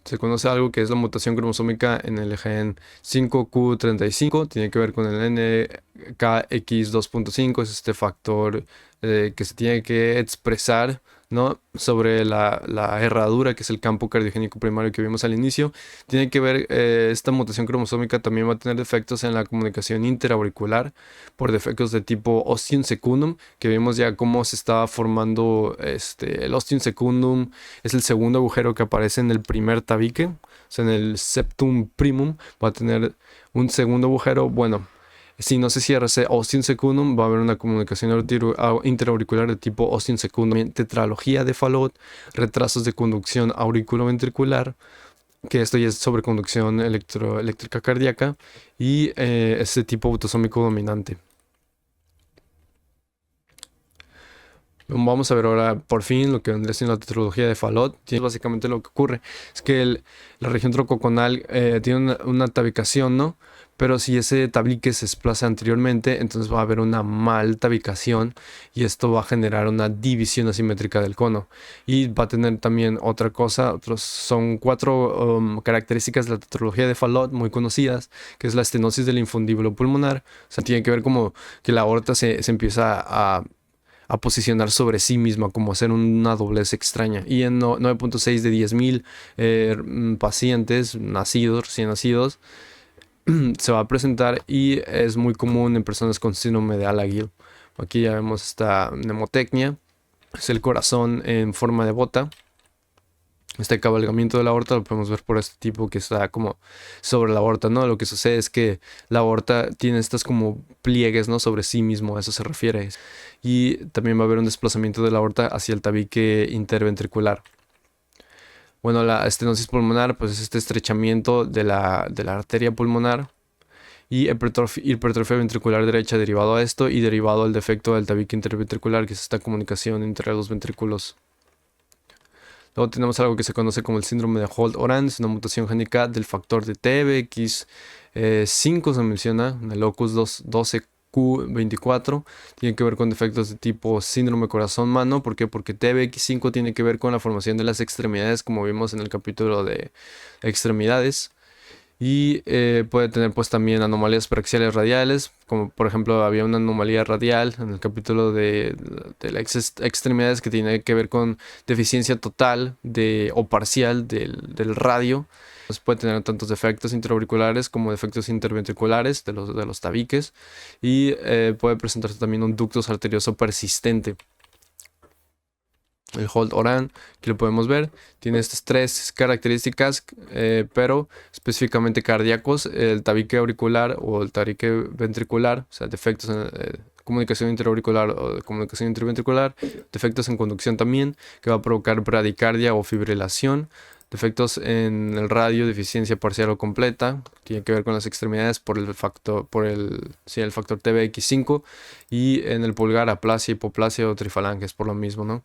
Se conoce algo que es la mutación cromosómica en el gen 5q35, tiene que ver con el NKX2.5, es este factor que se tiene que expresar, ¿no? Sobre la herradura, que es el campo cardiogénico primario que vimos al inicio. Tiene que ver, esta mutación cromosómica también va a tener efectos en la comunicación interauricular por defectos de tipo ostium secundum, que vimos ya cómo se estaba formando el ostium secundum. Es el segundo agujero que aparece en el primer tabique, o sea, en el septum primum va a tener un segundo agujero. Bueno, si no se cierra ese ostium secundum, va a haber una comunicación interauricular de tipo ostium secundum. Tetralogía de Fallot, retrasos de conducción auriculoventricular, que esto ya es sobre conducción eléctrica cardíaca, y este tipo autosómico dominante. Vamos a ver ahora por fin lo que vendría siendo la tetralogía de Fallot. Básicamente lo que ocurre es que la región trococonal tiene una tabicación, ¿no? Pero si ese tabique se desplaza anteriormente, entonces va a haber una mal tabicación, y esto va a generar una división asimétrica del cono. Y va a tener también otra cosa, son 4 características de la tetralogía de Fallot muy conocidas, que es la estenosis del infundíbulo pulmonar. O sea, tiene que ver como que la aorta se empieza a posicionar sobre sí misma, como hacer una doblez extraña. Y en 9.6 de 10.000 pacientes recién nacidos, se va a presentar, y es muy común en personas con síndrome de Alagille. Aquí ya vemos esta mnemotecnia, es el corazón en forma de bota, Este cabalgamiento de la aorta lo podemos ver por este tipo que está como sobre la aorta, ¿no? Lo que sucede es que la aorta tiene estas como pliegues, ¿no? Sobre sí mismo, a eso se refiere. Y también va a haber un desplazamiento de la aorta hacia el tabique interventricular. Bueno, la estenosis pulmonar, pues es este estrechamiento de la arteria pulmonar y hipertrofia ventricular derecha derivado a esto y derivado al defecto del tabique interventricular, que es esta comunicación entre los ventrículos. Luego tenemos algo que se conoce como el síndrome de Holt-Oram, es una mutación génica del factor de TBX5 se menciona, en el locus 12q24, tiene que ver con defectos de tipo síndrome corazón-mano. ¿Por qué? Porque TBX5 tiene que ver con la formación de las extremidades, como vimos en el capítulo de extremidades. Y puede tener pues también anomalías paraxiales radiales, como por ejemplo había una anomalía radial en el capítulo de las extremidades que tiene que ver con deficiencia total o parcial del radio. Entonces puede tener tantos defectos intraauriculares como defectos interventriculares de los tabiques y puede presentarse también un ductus arterioso persistente. El Holt-Oram, que lo podemos ver, tiene estas tres características, pero específicamente cardíacos: el tabique auricular o el tabique ventricular, o sea, defectos en comunicación interauricular o de comunicación interventricular, defectos en conducción también, que va a provocar bradicardia o fibrilación, defectos en el radio, deficiencia parcial o completa, tiene que ver con las extremidades por el factor, el factor TBX5, y en el pulgar aplasia, hipoplasia o trifalanges por lo mismo, ¿no?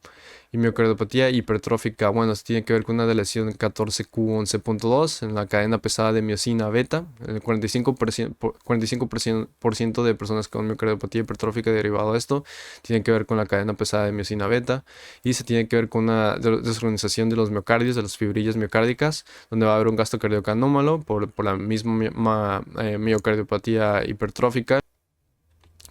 Y miocardiopatía hipertrófica, bueno, esto tiene que ver con una deleción 14q11.2 en la cadena pesada de miosina beta. El 45% de personas con miocardiopatía hipertrófica derivado de esto tiene que ver con la cadena pesada de miosina beta, y se tiene que ver con una desorganización de los miocardios, de las fibrillas miocárdicas, donde va a haber un gasto cardíaco anómalo por la misma miocardiopatía hipertrófica.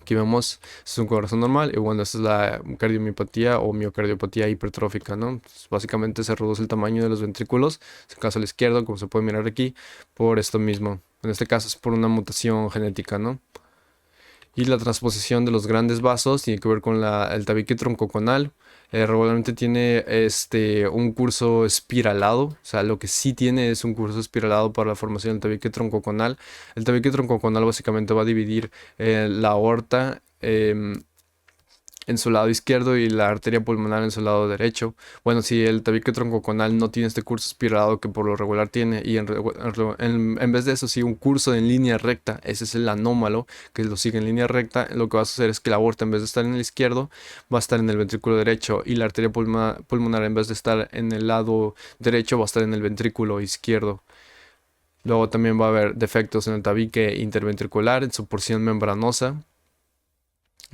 Aquí vemos, es un corazón normal y bueno, esta es la cardiomiopatía o miocardiopatía hipertrófica, ¿no? Pues básicamente se reduce el tamaño de los ventrículos, en el caso al izquierdo, como se puede mirar aquí, por esto mismo. En este caso es por una mutación genética, ¿no? Y la transposición de los grandes vasos tiene que ver con el tabique troncoconal. Regularmente tiene un curso espiralado, o sea, lo que sí tiene es un curso espiralado para la formación del tabique troncoconal. El tabique troncoconal básicamente va a dividir la aorta en su lado izquierdo y la arteria pulmonar en su lado derecho. Bueno, si el tabique troncoconal no tiene este curso espiralado que por lo regular tiene, y en vez de eso sigue un curso en línea recta, ese es el anómalo, que lo sigue en línea recta, lo que va a suceder es que la aorta, en vez de estar en el izquierdo, va a estar en el ventrículo derecho, y la arteria pulmonar, en vez de estar en el lado derecho, va a estar en el ventrículo izquierdo. Luego también va a haber defectos en el tabique interventricular, en su porción membranosa.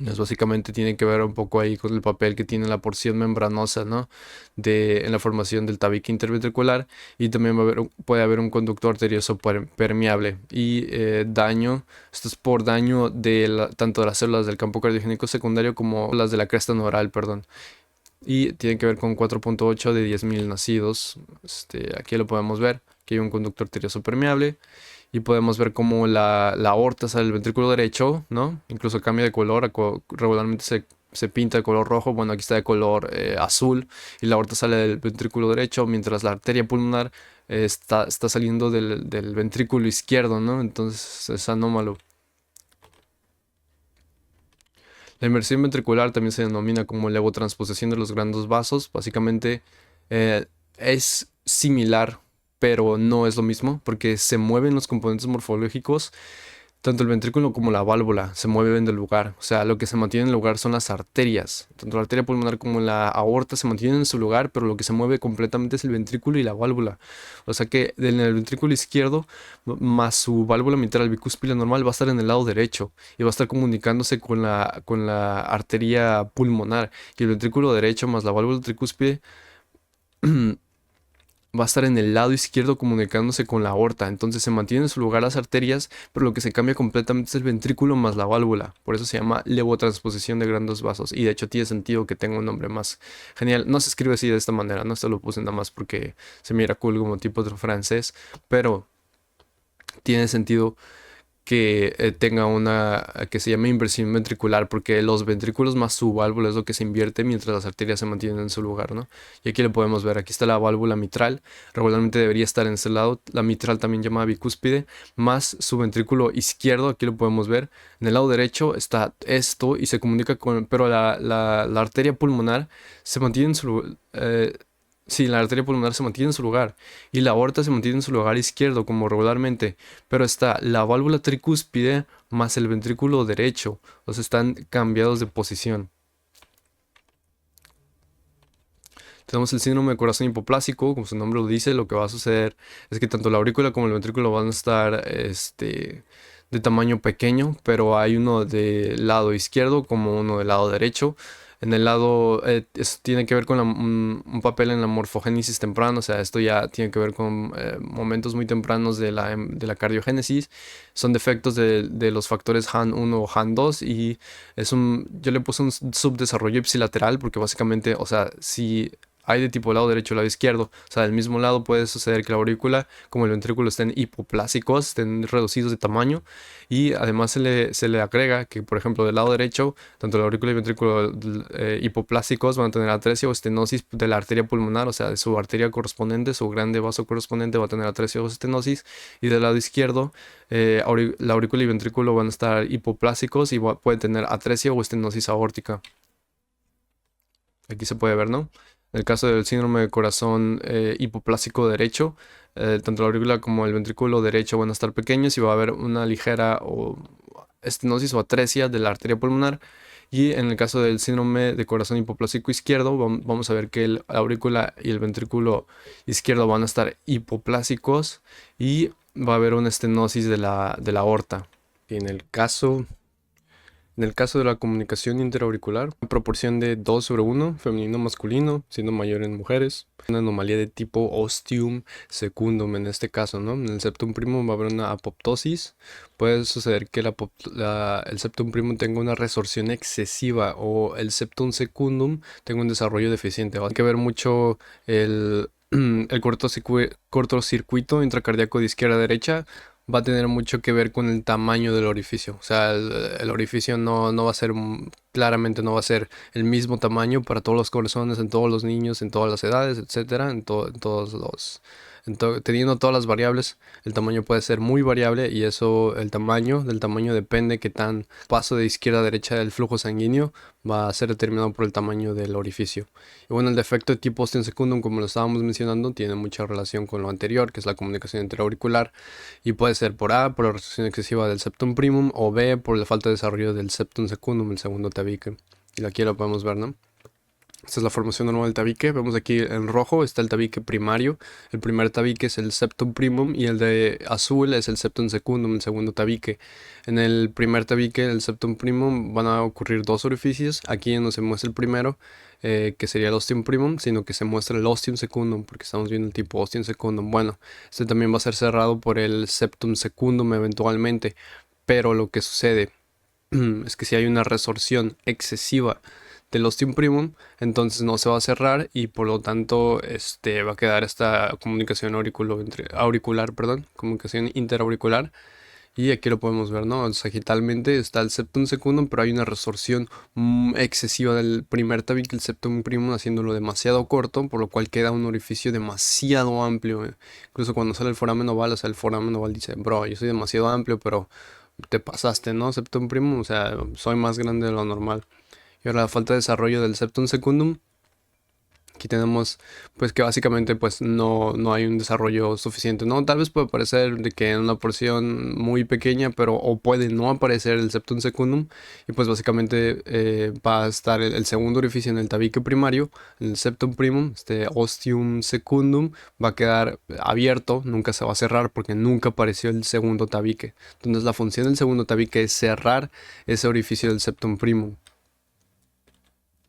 Básicamente tiene que ver un poco ahí con el papel que tiene la porción membranosa, ¿no? En la formación del tabique interventricular. Y también puede haber un conducto arterioso permeable y daño. Esto es por daño tanto de las células del campo cardiogénico secundario como las de la cresta neural, perdón. Y tiene que ver con 4.8 de 10.000 nacidos. Aquí lo podemos ver, que hay un conducto arterioso permeable. Y podemos ver cómo la aorta sale del ventrículo derecho, ¿no? Incluso cambia de color, regularmente se pinta de color rojo, bueno, aquí está de color azul, y la aorta sale del ventrículo derecho, mientras la arteria pulmonar está saliendo del ventrículo izquierdo, ¿no? Entonces es anómalo. La inversión ventricular también se denomina como levotransposición de los grandes vasos. Básicamente es similar, pero no es lo mismo, porque se mueven los componentes morfológicos. Tanto el ventrículo como la válvula se mueven del lugar. O sea, lo que se mantiene en el lugar son las arterias. Tanto la arteria pulmonar como la aorta se mantienen en su lugar, pero lo que se mueve completamente es el ventrículo y la válvula. O sea que en el ventrículo izquierdo, más su válvula mitral bicúspide normal, va a estar en el lado derecho y va a estar comunicándose con la arteria pulmonar. Y el ventrículo derecho más la válvula tricúspide va a estar en el lado izquierdo comunicándose con la aorta. Entonces se mantiene en su lugar las arterias, pero lo que se cambia completamente es el ventrículo más la válvula. Por eso se llama levotransposición de grandes vasos. Y de hecho tiene sentido que tenga un nombre más genial. No se escribe así de esta manera, no se lo puse nada más porque se mira cool como tipo de francés, pero tiene sentido que tenga una que se llame inversión ventricular, porque los ventrículos más su válvula es lo que se invierte mientras las arterias se mantienen en su lugar, ¿no? Y aquí lo podemos ver, aquí está la válvula mitral, regularmente debería estar en este lado, la mitral también llamada bicúspide, más su ventrículo izquierdo, aquí lo podemos ver, en el lado derecho está esto y se comunica con, pero la arteria pulmonar se mantiene en su sí, la arteria pulmonar se mantiene en su lugar y la aorta se mantiene en su lugar izquierdo como regularmente, pero está la válvula tricúspide más el ventrículo derecho, o sea, están cambiados de posición. Tenemos el síndrome de corazón hipoplásico, como su nombre lo dice, lo que va a suceder es que tanto la aurícula como el ventrículo van a estar de tamaño pequeño, pero hay uno del lado izquierdo como uno del lado derecho. En el lado, esto tiene que ver con un papel en la morfogénesis temprana, o sea, esto ya tiene que ver con momentos muy tempranos de la cardiogénesis. Son defectos de los factores HAN1 o HAN2 y yo le puse un subdesarrollo ipsilateral porque básicamente, o sea, si hay de tipo lado derecho o lado izquierdo. O sea, del mismo lado puede suceder que la aurícula como el ventrículo estén hipoplásicos, estén reducidos de tamaño. Y además se le agrega que, por ejemplo, del lado derecho, tanto la aurícula y el ventrículo hipoplásicos van a tener atresia o estenosis de la arteria pulmonar, o sea, de su arteria correspondiente, su grande vaso correspondiente va a tener atresia o estenosis. Y del lado izquierdo, la aurícula y el ventrículo van a estar hipoplásicos y puede tener atresia o estenosis aórtica. Aquí se puede ver, ¿no? En el caso del síndrome de corazón hipoplásico derecho, tanto la aurícula como el ventrículo derecho van a estar pequeños y va a haber una ligera estenosis o atresia de la arteria pulmonar. Y en el caso del síndrome de corazón hipoplásico izquierdo, vamos a ver que la aurícula y el ventrículo izquierdo van a estar hipoplásicos y va a haber una estenosis de la aorta. Y en el caso de la comunicación interauricular, una proporción de 2/1, femenino-masculino, siendo mayor en mujeres. Una anomalía de tipo ostium secundum en este caso, ¿no? En el septum primum va a haber una apoptosis. Puede suceder que el septum primum tenga una resorción excesiva o el septum secundum tenga un desarrollo deficiente. Hay que ver mucho el cortocircuito intracardíaco de izquierda a derecha va a tener mucho que ver con el tamaño del orificio. O sea, el orificio no va a ser, claramente no va a ser el mismo tamaño para todos los corazones, en todos los niños, en todas las edades, etcétera, en todos teniendo todas las variables, el tamaño puede ser muy variable y eso, del tamaño depende que tan paso de izquierda a derecha del flujo sanguíneo va a ser determinado por el tamaño del orificio. Y bueno, el defecto de tipo ostium secundum, como lo estábamos mencionando, tiene mucha relación con lo anterior, que es la comunicación interauricular, y puede ser por A, por la restricción excesiva del septum primum, o B, por la falta de desarrollo del septum secundum, el segundo tabique. Y aquí lo podemos ver, ¿no? Esta es la formación normal del tabique. Vemos aquí en rojo está el tabique primario. El primer tabique es el septum primum y el de azul es el septum secundum, el segundo tabique. En el primer tabique, el septum primum, van a ocurrir dos orificios. Aquí no se muestra el primero, que sería el ostium primum, sino que se muestra el ostium secundum, porque estamos viendo el tipo ostium secundum. Bueno, este también va a ser cerrado por el septum secundum eventualmente, pero lo que sucede es que si hay una resorción excesiva del ostium primum, entonces no se va a cerrar y por lo tanto va a quedar esta comunicación comunicación interauricular. Y aquí lo podemos ver, ¿no? Sagitalmente está el septum secundum, pero hay una resorción excesiva del primer tabique, el septum primum, haciéndolo demasiado corto, por lo cual queda un orificio demasiado amplio. Incluso cuando sale el foramen oval, o sea, el foramen oval dice, bro, yo soy demasiado amplio, pero te pasaste, ¿no? Septum primum, o sea, soy más grande de lo normal. Y ahora la falta de desarrollo del septum secundum. Aquí tenemos pues que básicamente pues no hay un desarrollo suficiente, ¿no? Tal vez puede parecer de que en una porción muy pequeña, pero o puede no aparecer el septum secundum y pues básicamente va a estar el segundo orificio en el tabique primario, el septum primum, este ostium secundum va a quedar abierto, nunca se va a cerrar porque nunca apareció el segundo tabique. Entonces la función del segundo tabique es cerrar ese orificio del septum primum.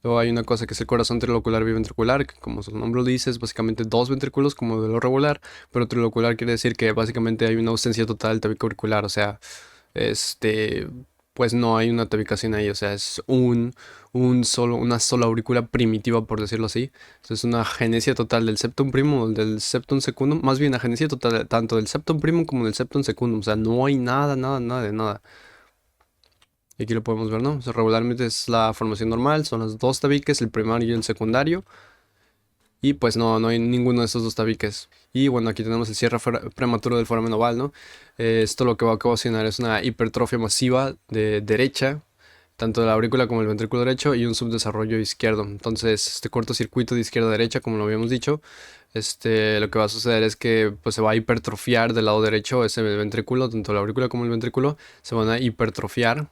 Luego hay una cosa que es el corazón trilocular biventricular, que como su nombre lo dice, es básicamente dos ventrículos como de lo regular, pero trilocular quiere decir que básicamente hay una ausencia total del tabique auricular, o sea, pues no hay una tabicación ahí, o sea, es una sola aurícula primitiva, por decirlo así. Es una agenesia total del septum primum, del septum secundum, más bien agenesia total tanto del septum primum como del septum secundum, o sea, no hay nada, nada, nada de nada. Y aquí lo podemos ver, ¿no? O sea, regularmente es la formación normal, son los dos tabiques, el primario y el secundario. Y pues no hay ninguno de esos dos tabiques. Y bueno, aquí tenemos el cierre prematuro del foramen oval, ¿no? Esto lo que va a ocasionar es una hipertrofia masiva de derecha, tanto de la aurícula como el ventrículo derecho, y un subdesarrollo izquierdo. Entonces, este cortocircuito de izquierda a derecha, como lo habíamos dicho, lo que va a suceder es que pues, se va a hipertrofiar del lado derecho ese ventrículo, tanto la aurícula como el ventrículo se van a hipertrofiar,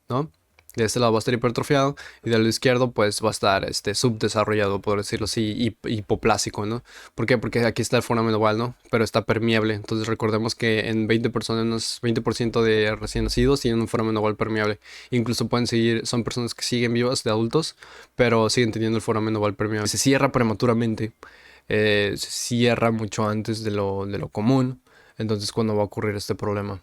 ¿no? De este lado va a estar hipertrofiado y del lado izquierdo pues va a estar subdesarrollado, por decirlo así, hipoplásico, ¿no? ¿Por qué? Porque aquí está el foramen oval, ¿no? Pero está permeable. Entonces recordemos que en 20 personas, 20% de recién nacidos tienen un foramen oval permeable. Incluso pueden seguir, son personas que siguen vivas de adultos, pero siguen teniendo el foramen oval permeable. Se cierra prematuramente, se cierra mucho antes de lo común. Entonces, ¿cuándo va a ocurrir este problema?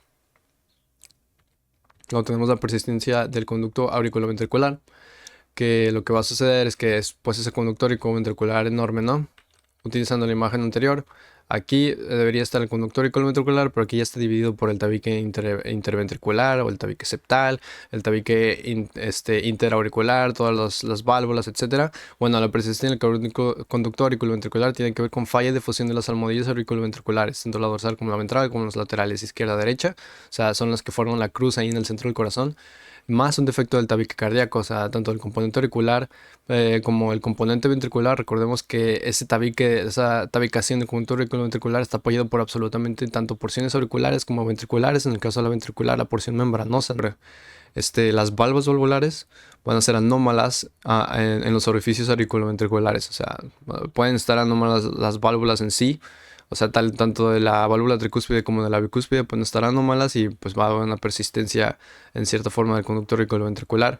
Luego tenemos la persistencia del conducto auriculoventricular, que lo que va a suceder es que es pues ese conducto auriculoventricular enorme, ¿no? Utilizando la imagen anterior, aquí debería estar el conducto auriculoventricular, pero aquí ya está dividido por el tabique interventricular o el tabique septal, el tabique interauricular, todas las válvulas, etcétera. Bueno, la persistencia del conducto auriculoventricular tiene que ver con falla de fusión de las almohadillas auriculoventriculares, tanto la dorsal como la ventral, como los laterales, izquierda, derecha. O sea, son las que forman la cruz ahí en el centro del corazón, más un defecto del tabique cardíaco, o sea, tanto el componente auricular como el componente ventricular. Recordemos que ese tabique, esa tabicación del conducto auriculoventricular está apoyado por absolutamente tanto porciones auriculares como ventriculares. En el caso de la ventricular, la porción membranosa. Las valvas valvulares van a ser anómalas en los orificios auriculoventriculares, o sea, pueden estar anómalas las válvulas en sí. O sea, tanto de la válvula tricúspide como de la bicúspide pueden estar anómalas y pues va a haber una persistencia en cierta forma del conducto auriculoventricular.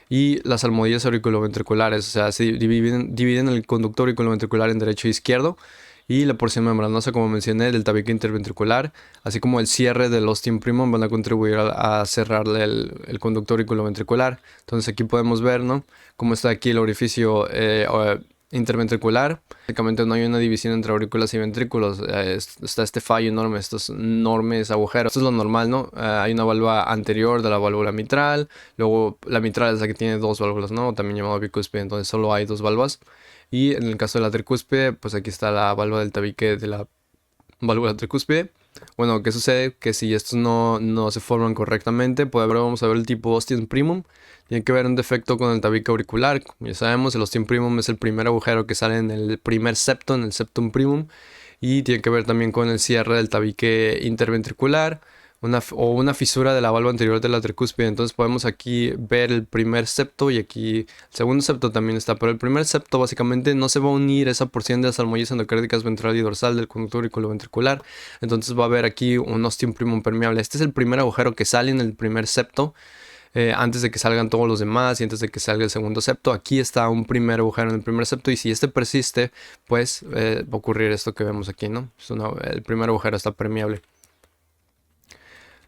Y las almohadillas auriculoventriculares, o sea, se dividen el conducto auriculoventricular en derecho e izquierdo. Y la porción membranosa, como mencioné, del tabique interventricular, así como el cierre del ostium primum, van a contribuir a cerrarle el conducto auriculoventricular. Entonces aquí podemos ver, ¿no?, cómo está aquí el orificio interventricular. Básicamente no hay una división entre aurículas y ventrículos. Está este fallo enorme, estos enormes agujeros. Esto es lo normal, ¿no? Hay una válvula anterior de la válvula mitral. Luego la mitral es la que tiene dos válvulas, ¿no? También llamado bicúspide. Entonces solo hay dos válvulas. Y en el caso de la tricúspide, pues aquí está la válvula del tabique de la válvula tricúspide. Bueno, ¿qué sucede? Que si estos no se forman correctamente, pues ahora vamos a ver el tipo ostium primum. Tiene que haber un defecto con el tabique auricular. Como ya sabemos, el ostium primum es el primer agujero que sale en el primer septo, en el septum primum. Y tiene que ver también con el cierre del tabique interventricular o una fisura de la valva anterior de la tricúspide. Entonces podemos aquí ver el primer septo y aquí el segundo septo también está. Pero el primer septo básicamente no se va a unir esa porción de las almohadillas endocárdicas ventral y dorsal del conducto auriculoventricular. Entonces va a haber aquí un ostium primum permeable. Este es el primer agujero que sale en el primer septo. Antes de que salgan todos los demás y antes de que salga el segundo septo, aquí está un primer agujero en el primer septo, y si este persiste, pues va a ocurrir esto que vemos aquí, ¿no? El primer agujero está permeable.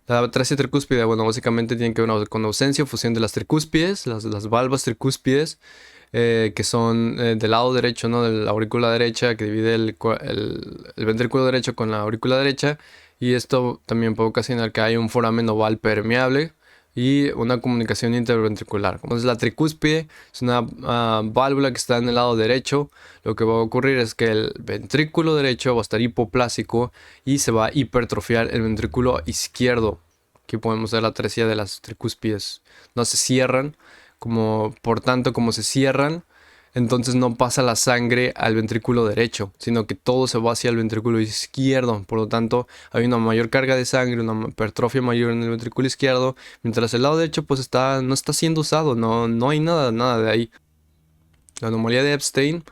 La atrasia tricúspide, bueno, básicamente tiene que ver con ausencia o fusión de las tricúspides, las valvas tricúspides, que son del lado derecho, ¿no?, de la aurícula derecha, que divide el ventrículo derecho con la aurícula derecha. Y esto también puede ocasionar que haya un foramen oval permeable y una comunicación interventricular. Entonces la tricúspide es una válvula que está en el lado derecho. Lo que va a ocurrir es que el ventrículo derecho va a estar hipoplásico y se va a hipertrofiar el ventrículo izquierdo. Aquí podemos ver la atresia de las tricúspides. No se cierran, por tanto, como se cierran, entonces no pasa la sangre al ventrículo derecho, sino que todo se va hacia el ventrículo izquierdo. Por lo tanto, hay una mayor carga de sangre, una hipertrofia mayor en el ventrículo izquierdo, mientras el lado derecho pues no está siendo usado, no hay nada de ahí. La anomalía de Epstein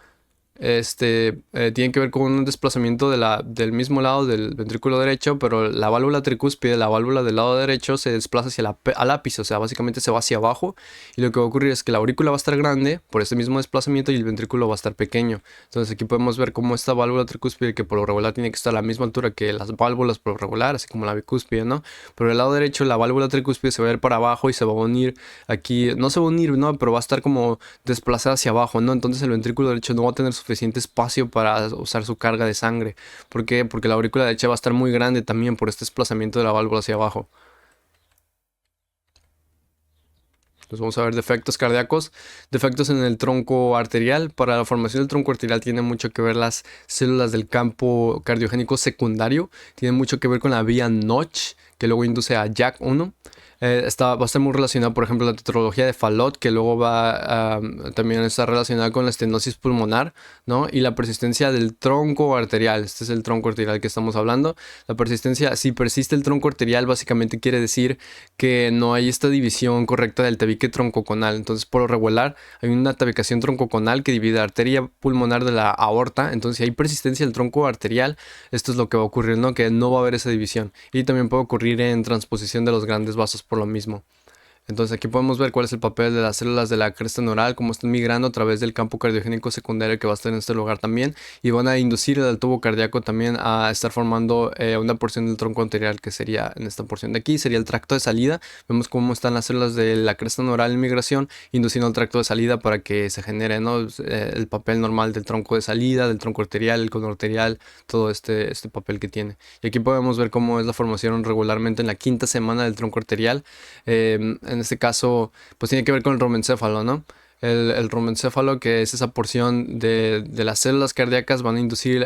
tiene que ver con un desplazamiento del mismo lado del ventrículo derecho, pero la válvula tricúspide, la válvula del lado derecho, se desplaza hacia al ápice, o sea, básicamente se va hacia abajo, y lo que va a ocurrir es que la aurícula va a estar grande por este mismo desplazamiento y el ventrículo va a estar pequeño. Entonces aquí podemos ver cómo esta válvula tricúspide, que por lo regular tiene que estar a la misma altura que las válvulas por lo regular, así como la bicúspide, ¿no? Pero el lado derecho, la válvula tricúspide se va a ir para abajo y se va a unir aquí, no se va a unir, ¿no? Pero va a estar como desplazada hacia abajo, ¿no? Entonces el ventrículo derecho no va a tener suficiente espacio para usar su carga de sangre. ¿Por qué? Porque la aurícula derecha va a estar muy grande también por este desplazamiento de la válvula hacia abajo. Entonces vamos a ver defectos cardíacos, defectos en el tronco arterial. Para la formación del tronco arterial tiene mucho que ver las células del campo cardiogénico secundario, tiene mucho que ver con la vía Notch, que luego induce a JAK1. Va a estar muy relacionado, por ejemplo, la tetralogía de Fallot, que luego va a también estar relacionada con la estenosis pulmonar, ¿no? Y la persistencia del tronco arterial. Este es el tronco arterial que estamos hablando. La persistencia, si persiste el tronco arterial, básicamente quiere decir que no hay esta división correcta del tabique troncoconal. Entonces, por lo regular, hay una tabicación troncoconal que divide la arteria pulmonar de la aorta. Entonces, si hay persistencia del tronco arterial, esto es lo que va a ocurrir, ¿no? Que no va a haber esa división. Y también puede ocurrir en transposición de los grandes vasos por lo mismo. Entonces aquí podemos ver cuál es el papel de las células de la cresta neural, cómo están migrando a través del campo cardiogénico secundario que va a estar en este lugar también, y van a inducir el tubo cardíaco también a estar formando una porción del tronco anterior, que sería en esta porción de aquí, sería el tracto de salida. Vemos cómo están las células de la cresta neural en migración, induciendo el tracto de salida para que se genere, ¿no? El papel normal del tronco de salida, del tronco arterial, el cono arterial, todo este papel que tiene. Y aquí podemos ver cómo es la formación regularmente en la quinta semana del tronco arterial. En este caso, pues tiene que ver con el romencéfalo, ¿no? El romencéfalo, que es esa porción de las células cardíacas, van a inducir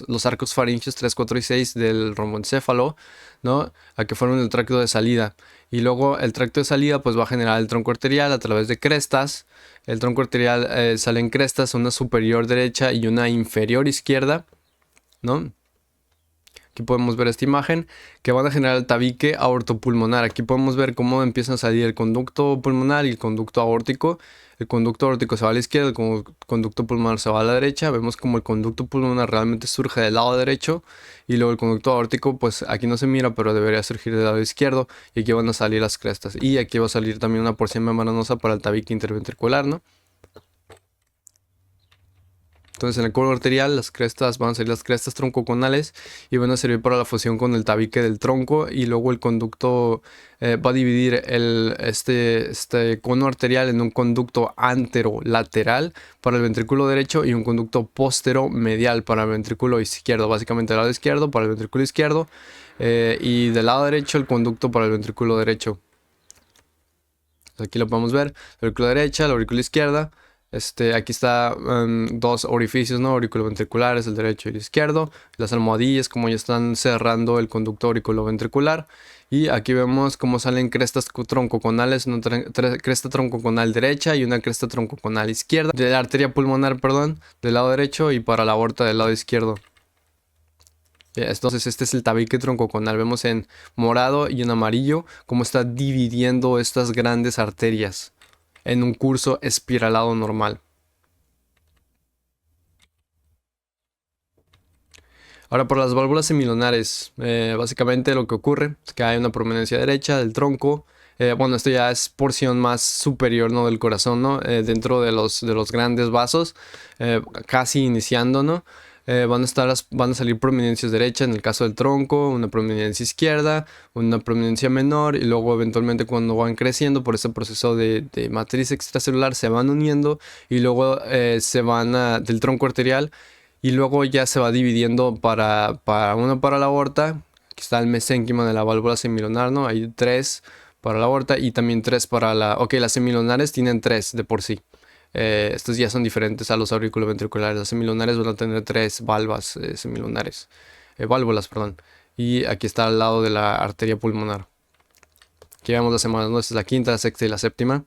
los arcos faríngeos 3, 4 y 6 del romencéfalo, ¿no? A que formen el tracto de salida. Y luego el tracto de salida pues va a generar el tronco arterial a través de crestas. El tronco arterial sale en crestas, una superior derecha y una inferior izquierda, ¿no? Aquí podemos ver esta imagen que van a generar el tabique aortopulmonar. Aquí podemos ver cómo empiezan a salir el conducto pulmonar y el conducto aórtico. El conducto aórtico se va a la izquierda, el conducto pulmonar se va a la derecha. Vemos como el conducto pulmonar realmente surge del lado derecho y luego el conducto aórtico, pues aquí no se mira, pero debería surgir del lado izquierdo, y aquí van a salir las crestas. Y aquí va a salir también una porción membranosa para el tabique interventricular, ¿no? Entonces en el cuerpo arterial las crestas van a ser las crestas troncoconales y van a servir para la fusión con el tabique del tronco, y luego el conducto va a dividir este cono arterial en un conducto anterolateral para el ventrículo derecho y un conducto posteromedial para el ventrículo izquierdo, básicamente del lado izquierdo para el ventrículo izquierdo, y del lado derecho el conducto para el ventrículo derecho. Entonces, aquí lo podemos ver, la aurícula derecha, la aurícula izquierda. Aquí está dos orificios, ¿no? Auriculoventriculares, el derecho y el izquierdo. Las almohadillas, como ya están cerrando el conducto auriculoventricular. Y aquí vemos cómo salen crestas troncoconales, una cresta troncoconal derecha y una cresta troncoconal izquierda. De la arteria pulmonar, perdón, del lado derecho, y para la aorta del lado izquierdo. Entonces este es el tabique troncoconal. Vemos en morado y en amarillo cómo está dividiendo estas grandes arterias en un curso espiralado normal. Ahora, por las válvulas semilunares, básicamente lo que ocurre es que hay una prominencia derecha del tronco. Bueno, esto ya es porción más superior, ¿no? Del corazón, ¿no? Dentro de los grandes vasos, casi iniciando, ¿no? Van a salir prominencias derechas en el caso del tronco, una prominencia izquierda, una prominencia menor, y luego eventualmente cuando van creciendo por ese proceso de matriz extracelular se van uniendo, y luego se van del tronco arterial, y luego ya se va dividiendo una para la aorta. Aquí está el mesénquima de la válvula semilunar, ¿no? Hay 3 para la aorta y también 3 para la... Ok, las semilunares tienen 3 de por sí. Estos ya son diferentes a los auriculoventriculares. Las semilunares van a tener 3 válvulas semilunares. Válvulas, perdón. Y aquí está al lado de la arteria pulmonar. Aquí vemos las semanas, ¿no? Esta es la quinta, la sexta y la séptima.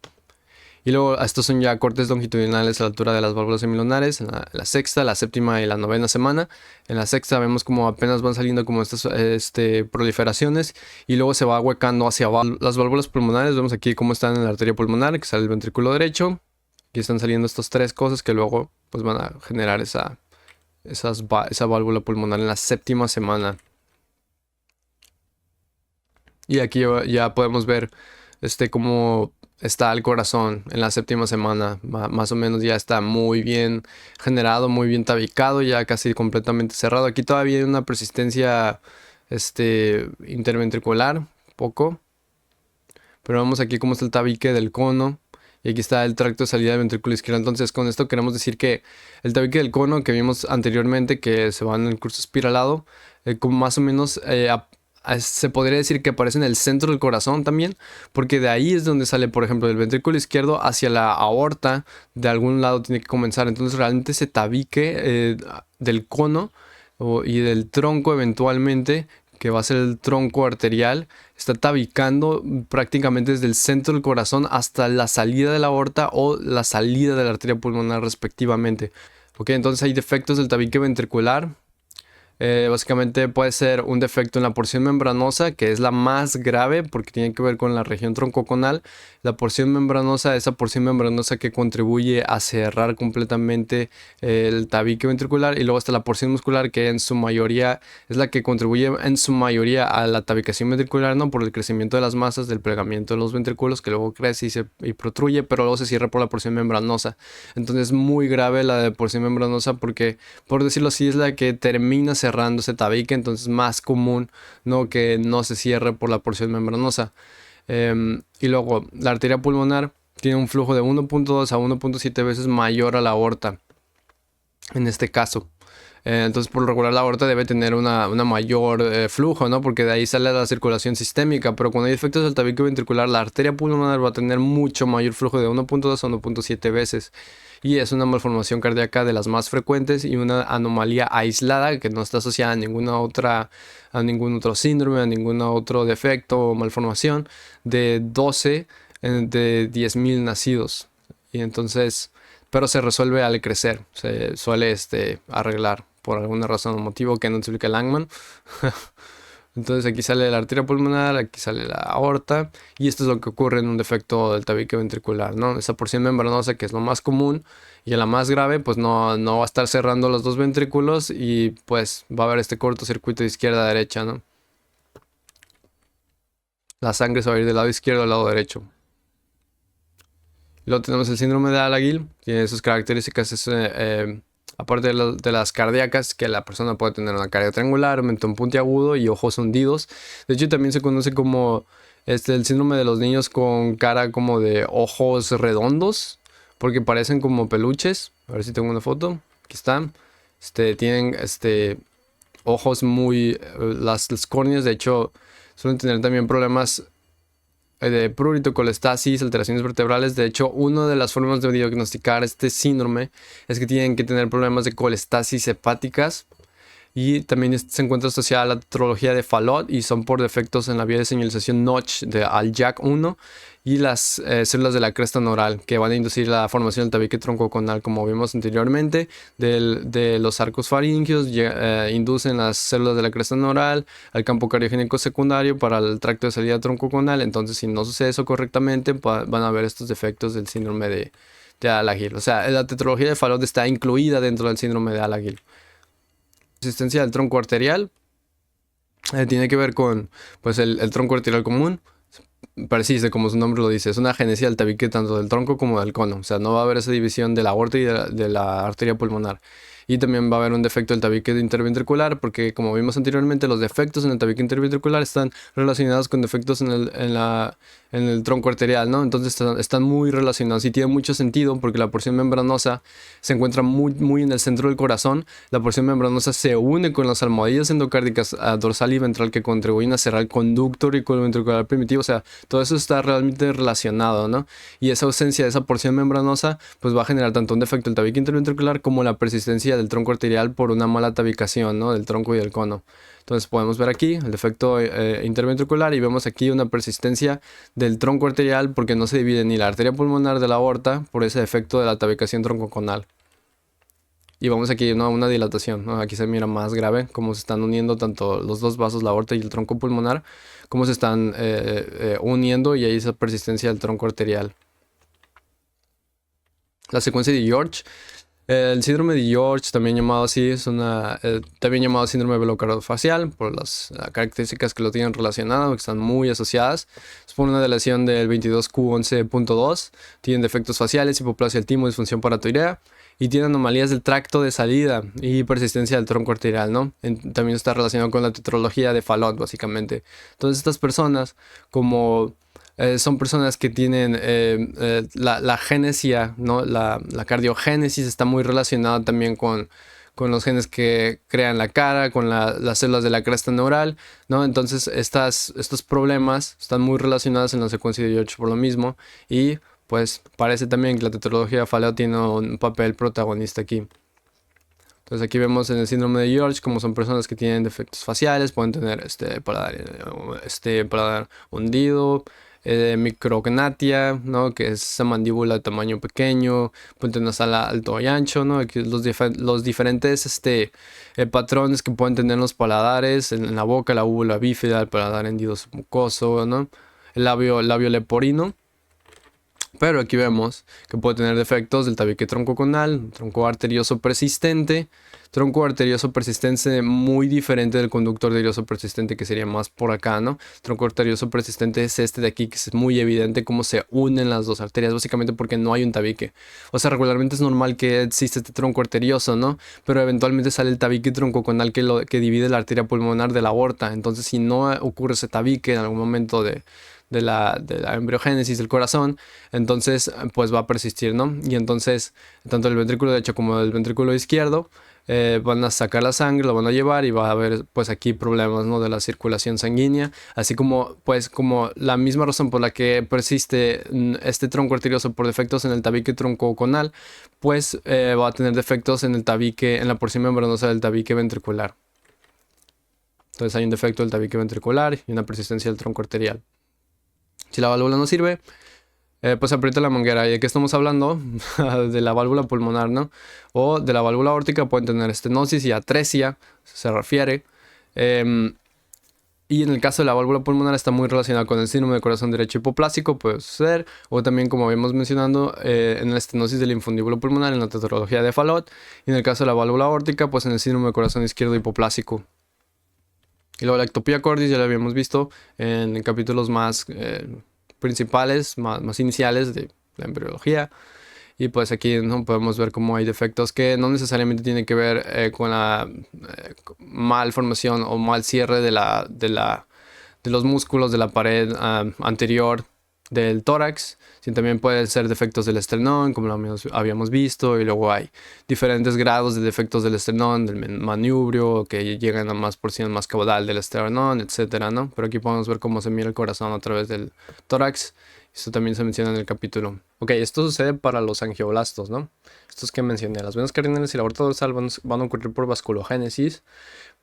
Y luego estos son ya cortes longitudinales a la altura de las válvulas semilunares, en la sexta, la séptima y la novena semana. En la sexta vemos como apenas van saliendo como estas proliferaciones, y luego se va huecando hacia abajo. Las válvulas pulmonares, vemos aquí cómo están en la arteria pulmonar, que sale el ventrículo derecho. Aquí están saliendo estas 3 cosas que luego pues van a generar esa válvula pulmonar en la séptima semana. Y aquí ya podemos ver cómo está el corazón en la séptima semana. Más o menos ya está muy bien generado, muy bien tabicado, ya casi completamente cerrado. Aquí todavía hay una persistencia interventricular, poco. Pero vemos aquí cómo está el tabique del cono. Y aquí está el tracto de salida del ventrículo izquierdo. Entonces con esto queremos decir que el tabique del cono que vimos anteriormente, que se va en el curso espiralado, como más o menos se podría decir que aparece en el centro del corazón también, porque de ahí es donde sale, por ejemplo, del ventrículo izquierdo hacia la aorta, de algún lado tiene que comenzar. Entonces realmente ese tabique del cono y del tronco eventualmente, que va a ser el tronco arterial, está tabicando prácticamente desde el centro del corazón hasta la salida de la aorta o la salida de la arteria pulmonar respectivamente. Ok, entonces hay defectos del tabique ventricular. Básicamente puede ser un defecto en la porción membranosa, que es la más grave porque tiene que ver con la región troncoconal. La porción membranosa, esa porción membranosa que contribuye a cerrar completamente el tabique ventricular. Y luego está la porción muscular, que en su mayoría es la que contribuye en su mayoría a la tabicación ventricular, ¿no? Por el crecimiento de las masas, del plegamiento de los ventrículos, que luego crece y protruye, pero luego se cierra por la porción membranosa. Entonces es muy grave la de porción membranosa porque, por decirlo así, es la que termina cerrando ese tabique. Entonces es más común, ¿no?, que no se cierre por la porción membranosa. Y luego la arteria pulmonar tiene un flujo de 1.2 a 1.7 veces mayor a la aorta en este caso. Entonces por lo regular la aorta debe tener una mayor flujo, ¿no? Porque de ahí sale la circulación sistémica. Pero cuando hay defectos del tabique ventricular, la arteria pulmonar va a tener mucho mayor flujo de 1.2 a 1.7 veces. Y es una malformación cardíaca de las más frecuentes y una anomalía aislada que no está asociada a ningún otro síndrome, a ningún otro defecto o malformación, de 12 de 10.000 nacidos. Y entonces, pero se resuelve al crecer, se suele arreglar por alguna razón o motivo que no explica Langman. Entonces aquí sale la arteria pulmonar, aquí sale la aorta, y esto es lo que ocurre en un defecto del tabique ventricular, ¿no? Esa porción membranosa, que es lo más común y la más grave, pues no va a estar cerrando los dos ventrículos y pues va a haber este cortocircuito de izquierda a derecha, ¿no? La sangre se va a ir del lado izquierdo al lado derecho. Luego tenemos el síndrome de Alagil, tiene sus características, aparte de las cardíacas, que la persona puede tener una cardia triangular, mentón puntiagudo y ojos hundidos. De hecho, también se conoce como el síndrome de los niños con cara como de ojos redondos, porque parecen como peluches. A ver si tengo una foto. Aquí están. Tienen ojos muy... las córneas, de hecho, suelen tener también problemas de prurito, colestasis, alteraciones vertebrales. De hecho, una de las formas de diagnosticar este síndrome es que tienen que tener problemas de colestasis hepáticas, y también se encuentra asociada a la tetralogía de Fallot y son por defectos en la vía de señalización Notch de Al-JAK1 y las células de la cresta neural, que van a inducir la formación del tabique troncoconal, como vimos anteriormente, de los arcos faringios. Inducen las células de la cresta neural al campo cariogénico secundario para el tracto de salida troncoconal. Entonces, si no sucede eso correctamente, van a haber estos defectos del síndrome de Alagil. O sea, la tetralogía de Fallot está incluida dentro del síndrome de Alagil. Resistencia del tronco arterial tiene que ver con pues el tronco arterial común. Precise, como su nombre lo dice, es una agenesia del tabique tanto del tronco como del cono. O sea, no va a haber esa división de la aorta y de la arteria pulmonar. Y también va a haber un defecto del tabique interventricular, porque como vimos anteriormente, los defectos en el tabique interventricular están relacionados con defectos en el tronco arterial, ¿no? Entonces están muy relacionados y tiene mucho sentido porque la porción membranosa se encuentra muy en el centro del corazón. La porción membranosa se une con las almohadillas endocárdicas dorsal y ventral, que contribuyen a cerrar el conducto auriculoventricular primitivo. O sea, todo eso está realmente relacionado, ¿no? Y esa ausencia de esa porción membranosa pues va a generar tanto un defecto del tabique interventricular como la persistencia del tronco arterial por una mala tabicación, ¿no?, del tronco y del cono. Entonces podemos ver aquí el defecto interventricular y vemos aquí una persistencia del tronco arterial porque no se divide ni la arteria pulmonar de la aorta por ese defecto de la tabicación troncoconal. Y vamos aquí, ¿no?, a una dilatación, ¿no? Aquí se mira más grave cómo se están uniendo tanto los dos vasos, la aorta y el tronco pulmonar, cómo se están uniendo, y ahí esa persistencia del tronco arterial. La secuencia de George El síndrome de George, también llamado así, es también llamado síndrome velocarofacial por las características que lo tienen relacionado, que están muy asociadas. Es por una deleción del 22q11.2, tienen defectos faciales, hipoplasia del timo, disfunción paratoidea y tiene anomalías del tracto de salida y persistencia del tronco arterial, ¿no? También está relacionado con la tetralogía de Fallot, básicamente. Entonces estas personas, como son personas que tienen la genesia, ¿no? La cardiogénesis está muy relacionada también con los genes que crean la cara, con las células de la cresta neural, ¿no? Entonces estos problemas están muy relacionados en la secuencia de George por lo mismo y pues parece también que la tetralogía de Fallot tiene un papel protagonista aquí. Entonces aquí vemos en el síndrome de George como son personas que tienen defectos faciales, pueden tener paladar hundido, micrognatia, ¿no? Que es esa mandíbula de tamaño pequeño, puente nasal alto y ancho, ¿no? Aquí los diferentes patrones que pueden tener los paladares en la boca, la úvula bífida, el paladar hendido submucoso, ¿no? El labio leporino. Pero aquí vemos que puede tener defectos del tabique troncoconal, tronco arterioso persistente muy diferente del conducto arterioso persistente que sería más por acá, ¿no? Tronco arterioso persistente es este de aquí, que es muy evidente cómo se unen las dos arterias, básicamente porque no hay un tabique. O sea, regularmente es normal que existe este tronco arterioso, ¿no? Pero eventualmente sale el tabique troncoconal que divide la arteria pulmonar de la aorta. Entonces, si no ocurre ese tabique en algún momento de la embriogénesis del corazón, entonces pues va a persistir, ¿no? Y entonces tanto el ventrículo derecho como el ventrículo izquierdo van a sacar la sangre, lo van a llevar y va a haber pues aquí problemas, ¿no? De la circulación sanguínea, así como pues como la misma razón por la que persiste este tronco arterioso por defectos en el tabique troncoconal, pues va a tener defectos en el tabique, en la porción membranosa del tabique ventricular. Entonces hay un defecto del tabique ventricular y una persistencia del tronco arterial. Si la válvula no sirve, pues aprieta la manguera. ¿Y de qué estamos hablando? De la válvula pulmonar, ¿no? O de la válvula aórtica pueden tener estenosis y atresia, se refiere. Y en el caso de la válvula pulmonar está muy relacionada con el síndrome de corazón derecho hipoplásico, puede suceder. O también, como habíamos mencionado, en la estenosis del infundíbulo pulmonar, en la tetralogía de Fallot. Y en el caso de la válvula aórtica, pues en el síndrome de corazón izquierdo hipoplásico. Y luego la ectopía cordis ya la habíamos visto en capítulos más principales, más iniciales de la embriología. Y pues aquí no podemos ver cómo hay defectos que no necesariamente tienen que ver con la malformación o mal cierre de los músculos de la pared anterior del tórax, sino también pueden ser defectos del esternón, como lo habíamos visto, y luego hay diferentes grados de defectos del esternón, del manubrio, que llegan a más porción más caudal del esternón, etcétera, ¿no? Pero aquí podemos ver cómo se mira el corazón a través del tórax. Esto también se menciona en el capítulo. Ok, esto sucede para los angioblastos, ¿no? Estos que mencioné, las venas cardinales y la aorta dorsal van a ocurrir por vasculogénesis,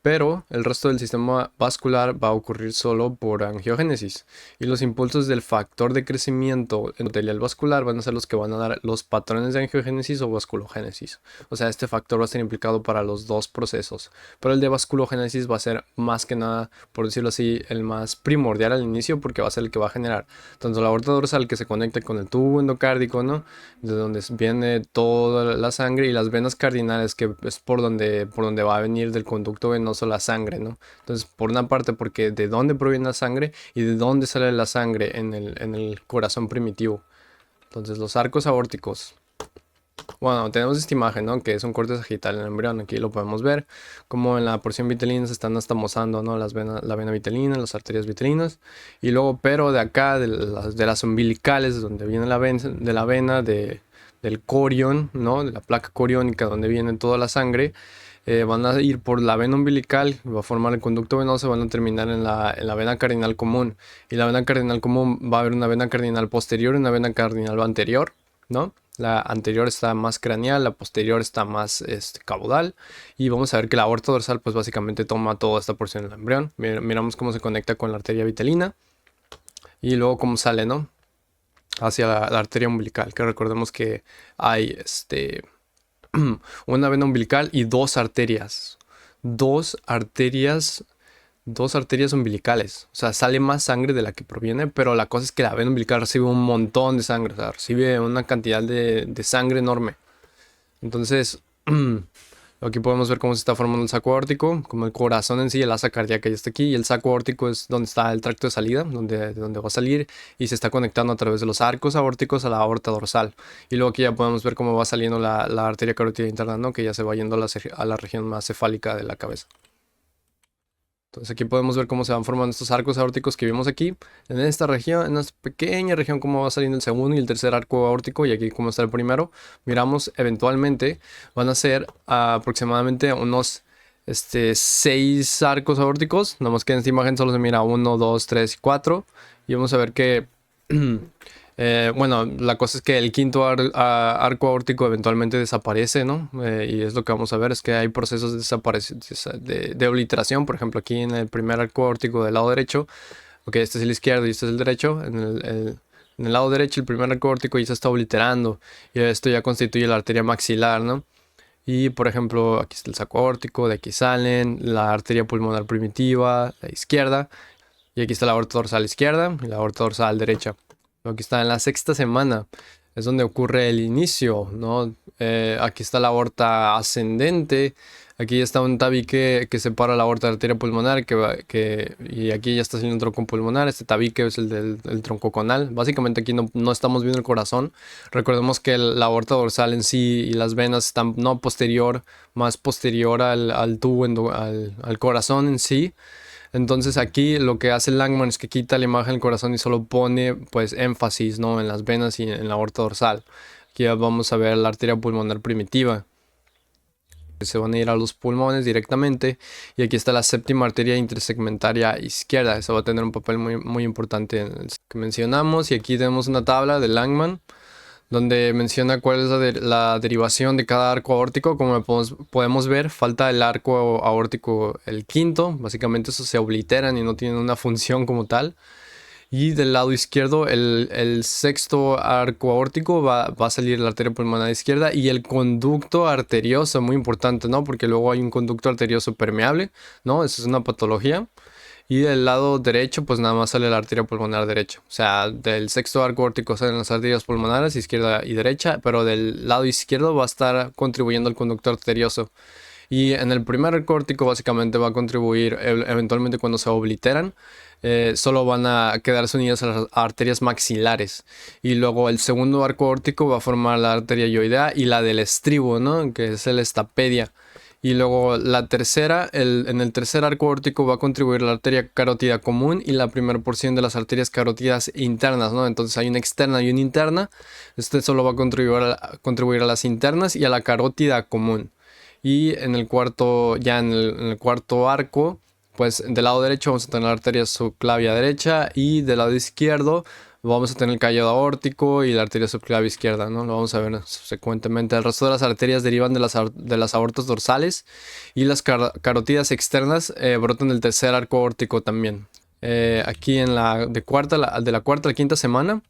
pero el resto del sistema vascular va a ocurrir solo por angiogénesis. Y los impulsos del factor de crecimiento endotelial vascular van a ser los que van a dar los patrones de angiogénesis o vasculogénesis. O sea, este factor va a estar implicado para los dos procesos. Pero el de vasculogénesis va a ser más que nada, por decirlo así, el más primordial al inicio, porque va a ser el que va a generar tanto la aorta dorsal que se conecta con el tubo endocárdico, ¿no? De donde viene toda la sangre, y las venas cardinales, que es por donde va a venir del conducto venoso la sangre, ¿no? Entonces, por una parte, porque de dónde proviene la sangre y de dónde sale la sangre en el corazón primitivo. Entonces, los arcos aórticos. Bueno, tenemos esta imagen, ¿no? Que es un corte sagital en el embrión. Aquí lo podemos ver, como en la porción vitelina se están estamosando, ¿no? La vena vitelina, las arterias vitelinas. Y luego, pero de acá, de las umbilicales, donde viene la vena del corión, ¿no? De la placa coriónica, donde viene toda la sangre. Van a ir por la vena umbilical, va a formar el conducto venoso, van a terminar en la vena cardinal común. Y la vena cardinal común va a haber una vena cardinal posterior y una vena cardinal anterior, ¿no? La anterior está más craneal, la posterior está más caudal. Y vamos a ver que la aorta dorsal pues básicamente toma toda esta porción del embrión. Miramos cómo se conecta con la arteria vitelina. Y luego cómo sale, ¿no? Hacia la arteria umbilical, que recordemos que hay una vena umbilical y dos arterias umbilicales. O sea, sale más sangre de la que proviene, pero la cosa es que la vena umbilical recibe un montón de sangre, o sea, recibe una cantidad de sangre enorme. Entonces, aquí podemos ver cómo se está formando el saco aórtico, como el corazón en sí, el asa cardíaca ya está aquí, y el saco aórtico es donde está el tracto de salida, donde va a salir, y se está conectando a través de los arcos aórticos a la aorta dorsal. Y luego aquí ya podemos ver cómo va saliendo la arteria carótida interna, ¿no? Que ya se va yendo a la región más cefálica de la cabeza. Entonces aquí podemos ver cómo se van formando estos arcos aórticos que vimos aquí. En esta región, en esta pequeña región, cómo va saliendo el segundo y el tercer arco aórtico. Y aquí cómo está el primero. Miramos eventualmente van a ser aproximadamente unos 6 arcos aórticos. Nada más que en esta imagen solo se mira 1, 2, 3 y 4. Y vamos a ver que... bueno, la cosa es que el quinto arco aórtico eventualmente desaparece, ¿no? Y es lo que vamos a ver, es que hay procesos de obliteración. Por ejemplo, aquí en el primer arco aórtico del lado derecho, ok, este es el izquierdo y este es el derecho. En el lado derecho, el primer arco aórtico ya se está obliterando, y esto ya constituye la arteria maxilar, ¿no? Y por ejemplo, aquí está el saco aórtico, de aquí salen la arteria pulmonar primitiva, la izquierda, y aquí está la aorta dorsal izquierda y la aorta dorsal derecha. Aquí está en la sexta semana, es donde ocurre el inicio, ¿no? Aquí está la aorta ascendente, aquí está un tabique que separa la aorta de la arteria pulmonar, y aquí ya está haciendo un tronco pulmonar. Este tabique es el tronco conal. Básicamente aquí no estamos viendo el corazón. Recordemos que la aorta dorsal en sí y las venas están no posterior, más posterior al tubo, al corazón en sí. Entonces aquí lo que hace Langman es que quita la imagen del corazón y solo pone pues énfasis, ¿no? En las venas y en la aorta dorsal. Aquí ya vamos a ver la arteria pulmonar primitiva, que se van a ir a los pulmones directamente. Y aquí está la séptima arteria intersegmentaria izquierda. Eso va a tener un papel muy, muy importante en el que mencionamos. Y aquí tenemos una tabla de Langman donde menciona cuál es la derivación de cada arco aórtico. Como podemos ver, falta el arco aórtico, el quinto. Básicamente esos se obliteran y no tienen una función como tal. Y del lado izquierdo, el sexto arco aórtico va a salir la arteria pulmonar izquierda y el conducto arterioso, muy importante, ¿no? Porque luego hay un conducto arterioso permeable, ¿no? Eso es una patología. Y del lado derecho, pues nada más sale la arteria pulmonar derecha. O sea, del sexto arco aórtico salen las arterias pulmonares, izquierda y derecha, pero del lado izquierdo va a estar contribuyendo el conducto arterioso. Y en el primer arco aórtico básicamente va a contribuir, eventualmente cuando se obliteran, solo van a quedarse unidas a las arterias maxilares. Y luego el segundo arco aórtico va a formar la arteria ioidea y la del estribo, ¿no? Que es el estapedia. Y luego la tercera, en el tercer arco aórtico va a contribuir la arteria carótida común y la primera porción de las arterias carótidas internas, ¿no? Entonces hay una externa y una interna. Este solo va a contribuir a las internas y a la carótida común. Y en el cuarto, en el cuarto arco, pues del lado derecho vamos a tener la arteria subclavia derecha y del lado izquierdo vamos a tener el callado aórtico y la arteria subclavia izquierda, ¿no? Lo vamos a ver subsecuentemente. El resto de las arterias derivan de las aortas dorsales y las carótidas externas brotan del tercer arco aórtico también. Aquí de la cuarta a la quinta semana,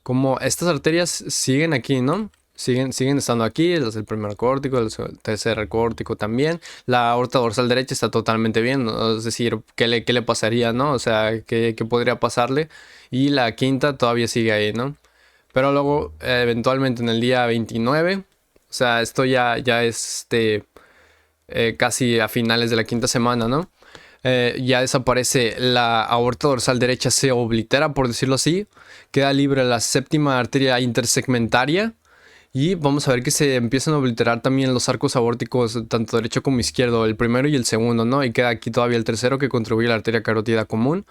como estas arterias siguen aquí, ¿no? Siguen estando aquí, el primer arco aórtico, el tercer arco aórtico también. La aorta dorsal derecha está totalmente bien, ¿no? Es decir, ¿qué le pasaría, no? O sea, ¿qué podría pasarle? Y la quinta todavía sigue ahí, ¿no? Pero luego, eventualmente en el día 29, o sea, esto ya es casi a finales de la quinta semana, ¿no? Ya desaparece la aorta dorsal derecha, se oblitera, por decirlo así. Queda libre la séptima arteria intersegmentaria. Y vamos a ver que se empiezan a obliterar también los arcos aórticos, tanto derecho como izquierdo, el primero y el segundo, ¿no? Y queda aquí todavía el tercero, que contribuye a la arteria carótida común.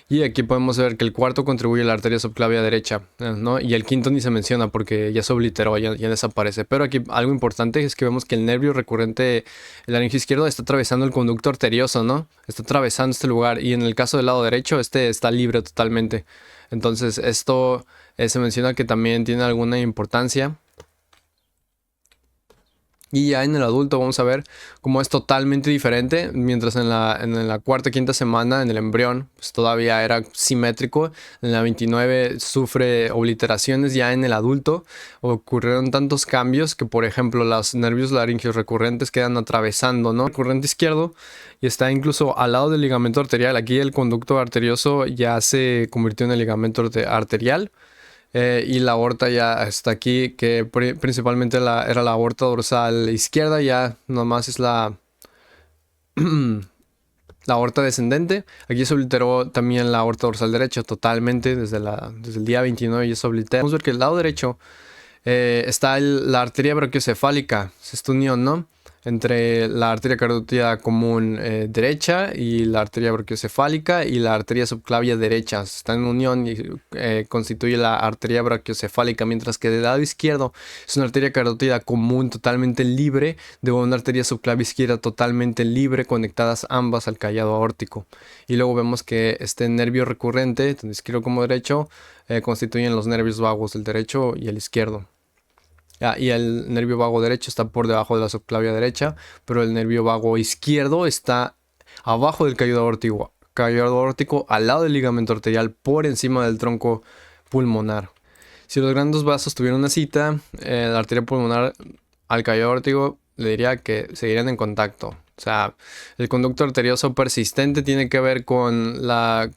Y aquí podemos ver que el cuarto contribuye a la arteria subclavia derecha, ¿no? Y el quinto ni se menciona porque ya se obliteró, ya desaparece. Pero aquí algo importante es que vemos que el nervio recurrente, el laringio izquierdo, está atravesando el conducto arterioso, ¿no? Está atravesando este lugar. Y en el caso del lado derecho, este está libre totalmente. Entonces esto se menciona que también tiene alguna importancia. Y ya en el adulto vamos a ver cómo es totalmente diferente. Mientras en la cuarta, quinta semana, en el embrión, pues todavía era simétrico. En la 29 sufre obliteraciones. Ya en el adulto ocurrieron tantos cambios que, por ejemplo, los nervios laríngeos recurrentes quedan atravesando, ¿no? El recurrente izquierdo y está incluso al lado del ligamento arterial. Aquí el conducto arterioso ya se convirtió en el ligamento arterial. Y la aorta ya está aquí, que principalmente era la aorta dorsal izquierda, ya nomás es la aorta descendente. Aquí se obliteró también la aorta dorsal derecha totalmente desde el día 29 ya se oblitera. Vamos a ver que el lado derecho está la arteria brachiocefálica, es esta unión, ¿no? Entre la arteria carótida común derecha y la arteria brachiocefálica y la arteria subclavia derecha. Está en unión y constituye la arteria brachiocefálica, mientras que del lado izquierdo es una arteria carótida común totalmente libre de una arteria subclavia izquierda totalmente libre, conectadas ambas al callado aórtico. Y luego vemos que este nervio recurrente, tanto izquierdo como derecho, constituyen los nervios vagos, el derecho y el izquierdo. Y el nervio vago derecho está por debajo de la subclavia derecha, pero el nervio vago izquierdo está abajo del callado aórtico al lado del ligamento arterial, por encima del tronco pulmonar. Si los grandes vasos tuvieran una cita, la arteria pulmonar al callado aórtico le diría que seguirían en contacto. O sea, el conducto arterioso persistente tiene que ver con la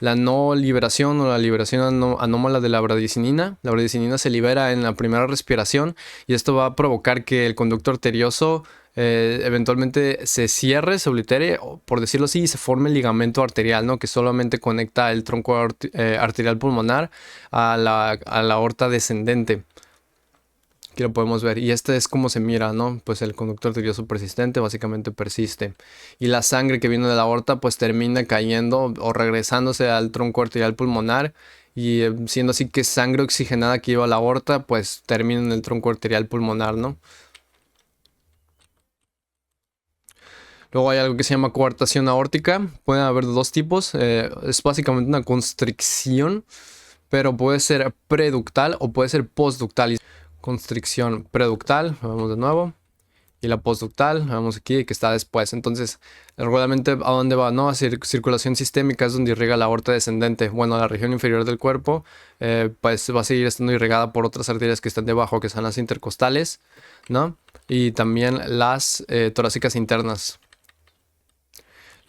no liberación o la liberación anómala de la bradicininina. La bradicininina se libera en la primera respiración y esto va a provocar que el conducto arterioso eventualmente se cierre, se oblitere, por decirlo así, y se forme el ligamento arterial, ¿no? Que solamente conecta el tronco arterial pulmonar a la aorta descendente. Aquí lo podemos ver. Y este es como se mira, ¿no? Pues el conducto arterioso persistente básicamente persiste. Y la sangre que viene de la aorta pues termina cayendo o regresándose al tronco arterial pulmonar. Y siendo así que sangre oxigenada que iba a la aorta pues termina en el tronco arterial pulmonar, ¿no? Luego hay algo que se llama coartación aórtica. Pueden haber dos tipos. Es básicamente una constricción, pero puede ser preductal o puede ser postductal. Constricción preductal, vamos de nuevo. Y la postductal, vamos aquí, que está después. Entonces, regularmente, ¿a dónde va? No, a circulación sistémica es donde irriga la aorta descendente. Bueno, la región inferior del cuerpo, pues va a seguir estando irrigada por otras arterias que están debajo, que son las intercostales, ¿no? Y también las torácicas internas.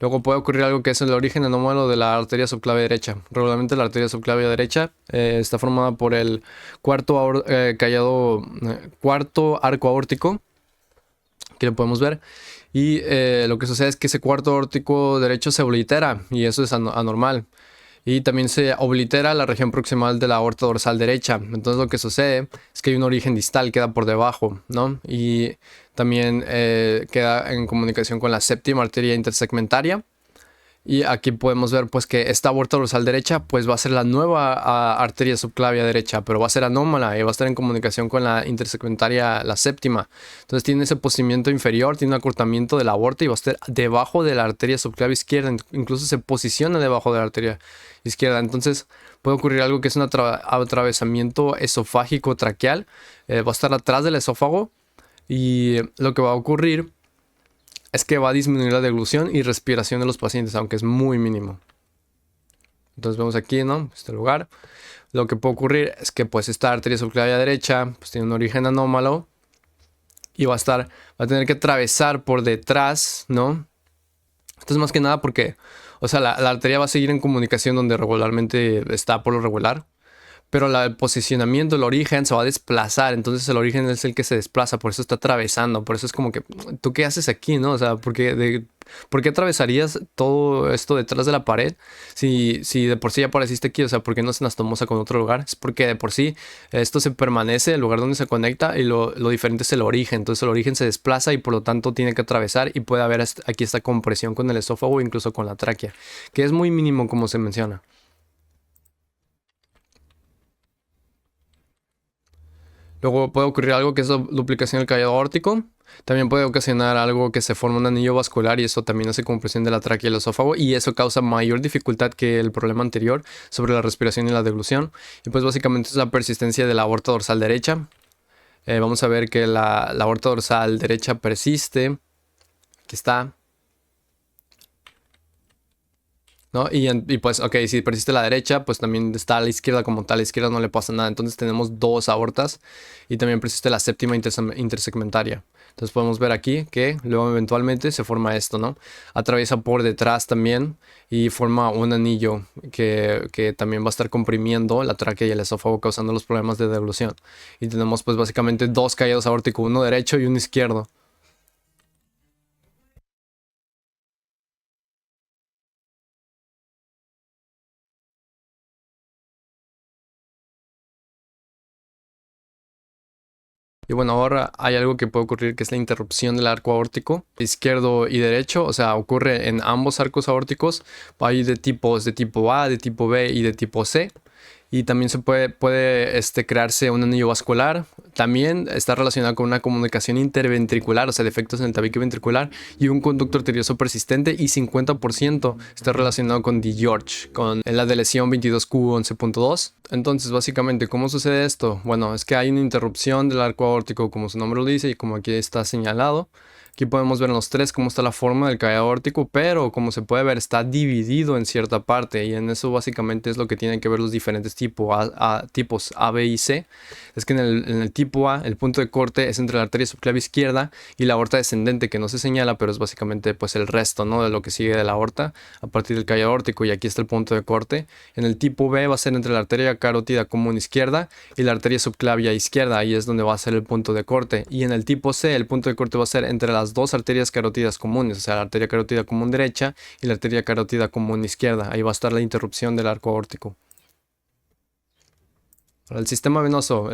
Luego puede ocurrir algo que es el origen anómalo de la arteria subclavia derecha. Regularmente la arteria subclavia derecha está formada por el cuarto arco aórtico, que lo podemos ver. Y lo que sucede es que ese cuarto aórtico derecho se oblitera y eso es anormal. Y también se oblitera la región proximal de la aorta dorsal derecha. Entonces lo que sucede es que hay un origen distal, queda por debajo, ¿no? Y también queda en comunicación con la séptima arteria intersegmentaria. Y aquí podemos ver pues que esta aorta dorsal derecha pues va a ser la nueva arteria subclavia derecha, pero va a ser anómala y va a estar en comunicación con la intersegmentaria, la séptima. Entonces tiene ese posimiento inferior, tiene un acortamiento de la aorta y va a estar debajo de la arteria subclavia izquierda, incluso se posiciona debajo de la arteria izquierda. Entonces puede ocurrir algo que es un atravesamiento esofágico traqueal, va a estar atrás del esófago y lo que va a ocurrir es que va a disminuir la deglución y respiración de los pacientes, aunque es muy mínimo. Entonces vemos aquí, ¿no? Este lugar. Lo que puede ocurrir es que pues esta arteria subclavia derecha pues tiene un origen anómalo y va a tener que atravesar por detrás, ¿no? Esto es más que nada porque, o sea, la arteria va a seguir en comunicación donde regularmente está por lo regular. Pero el posicionamiento, el origen se va a desplazar, entonces el origen es el que se desplaza, por eso está atravesando, por eso es como que, ¿tú qué haces aquí, no? O sea, ¿por qué atravesarías todo esto detrás de la pared si de por sí ya apareciste aquí? O sea, ¿por qué no se anastomosa con otro lugar? Es porque de por sí esto se permanece, el lugar donde se conecta, y lo diferente es el origen, entonces el origen se desplaza y por lo tanto tiene que atravesar y puede haber aquí esta compresión con el esófago o incluso con la tráquea, que es muy mínimo como se menciona. Luego puede ocurrir algo que es duplicación del callado aórtico. También puede ocasionar algo que se forma un anillo vascular y eso también hace compresión de la tráquea y el esófago y eso causa mayor dificultad que el problema anterior sobre la respiración y la deglución. Y pues básicamente es la persistencia de la aorta dorsal derecha. Vamos a ver que la aorta dorsal derecha persiste. Aquí está. ¿no? Y pues, ok, si persiste la derecha, pues también está a la izquierda como tal. A la izquierda no le pasa nada. Entonces tenemos dos aortas y también persiste la séptima intersegmentaria. Entonces podemos ver aquí que luego eventualmente se forma esto, ¿no? Atraviesa por detrás también y forma un anillo que también va a estar comprimiendo la tráquea y el esófago, causando los problemas de deglución. Y tenemos pues básicamente dos caídos aórticos, uno derecho y uno izquierdo. Y bueno, ahora hay algo que puede ocurrir, que es la interrupción del arco aórtico izquierdo y derecho. O sea, ocurre en ambos arcos aórticos. Hay de tipos de tipo A, de tipo B y de tipo C. Y también puede crearse un anillo vascular. También está relacionado con una comunicación interventricular, o sea, defectos en el tabique ventricular y un conducto arterioso persistente. Y 50% está relacionado con DiGeorge, con la de lesión 22q11.2. Entonces, básicamente, ¿cómo sucede esto? Bueno, es que hay una interrupción del arco aórtico, como su nombre lo dice y como aquí está señalado. Aquí podemos ver en los tres cómo está la forma del caído aórtico, pero como se puede ver está dividido en cierta parte y en eso básicamente es lo que tienen que ver los diferentes tipos A, B y C. Es que en el tipo A el punto de corte es entre la arteria subclavia izquierda y la aorta descendente, que no se señala, pero es básicamente pues el resto, ¿no?, de lo que sigue de la aorta a partir del caído aórtico, y aquí está el punto de corte. En el tipo B va a ser entre la arteria carótida común izquierda y la arteria subclavia izquierda, ahí es donde va a ser el punto de corte. Y en el tipo C el punto de corte va a ser entre las dos arterias carótidas comunes, o sea, la arteria carótida común derecha y la arteria carótida común izquierda. Ahí va a estar la interrupción del arco aórtico. El sistema venoso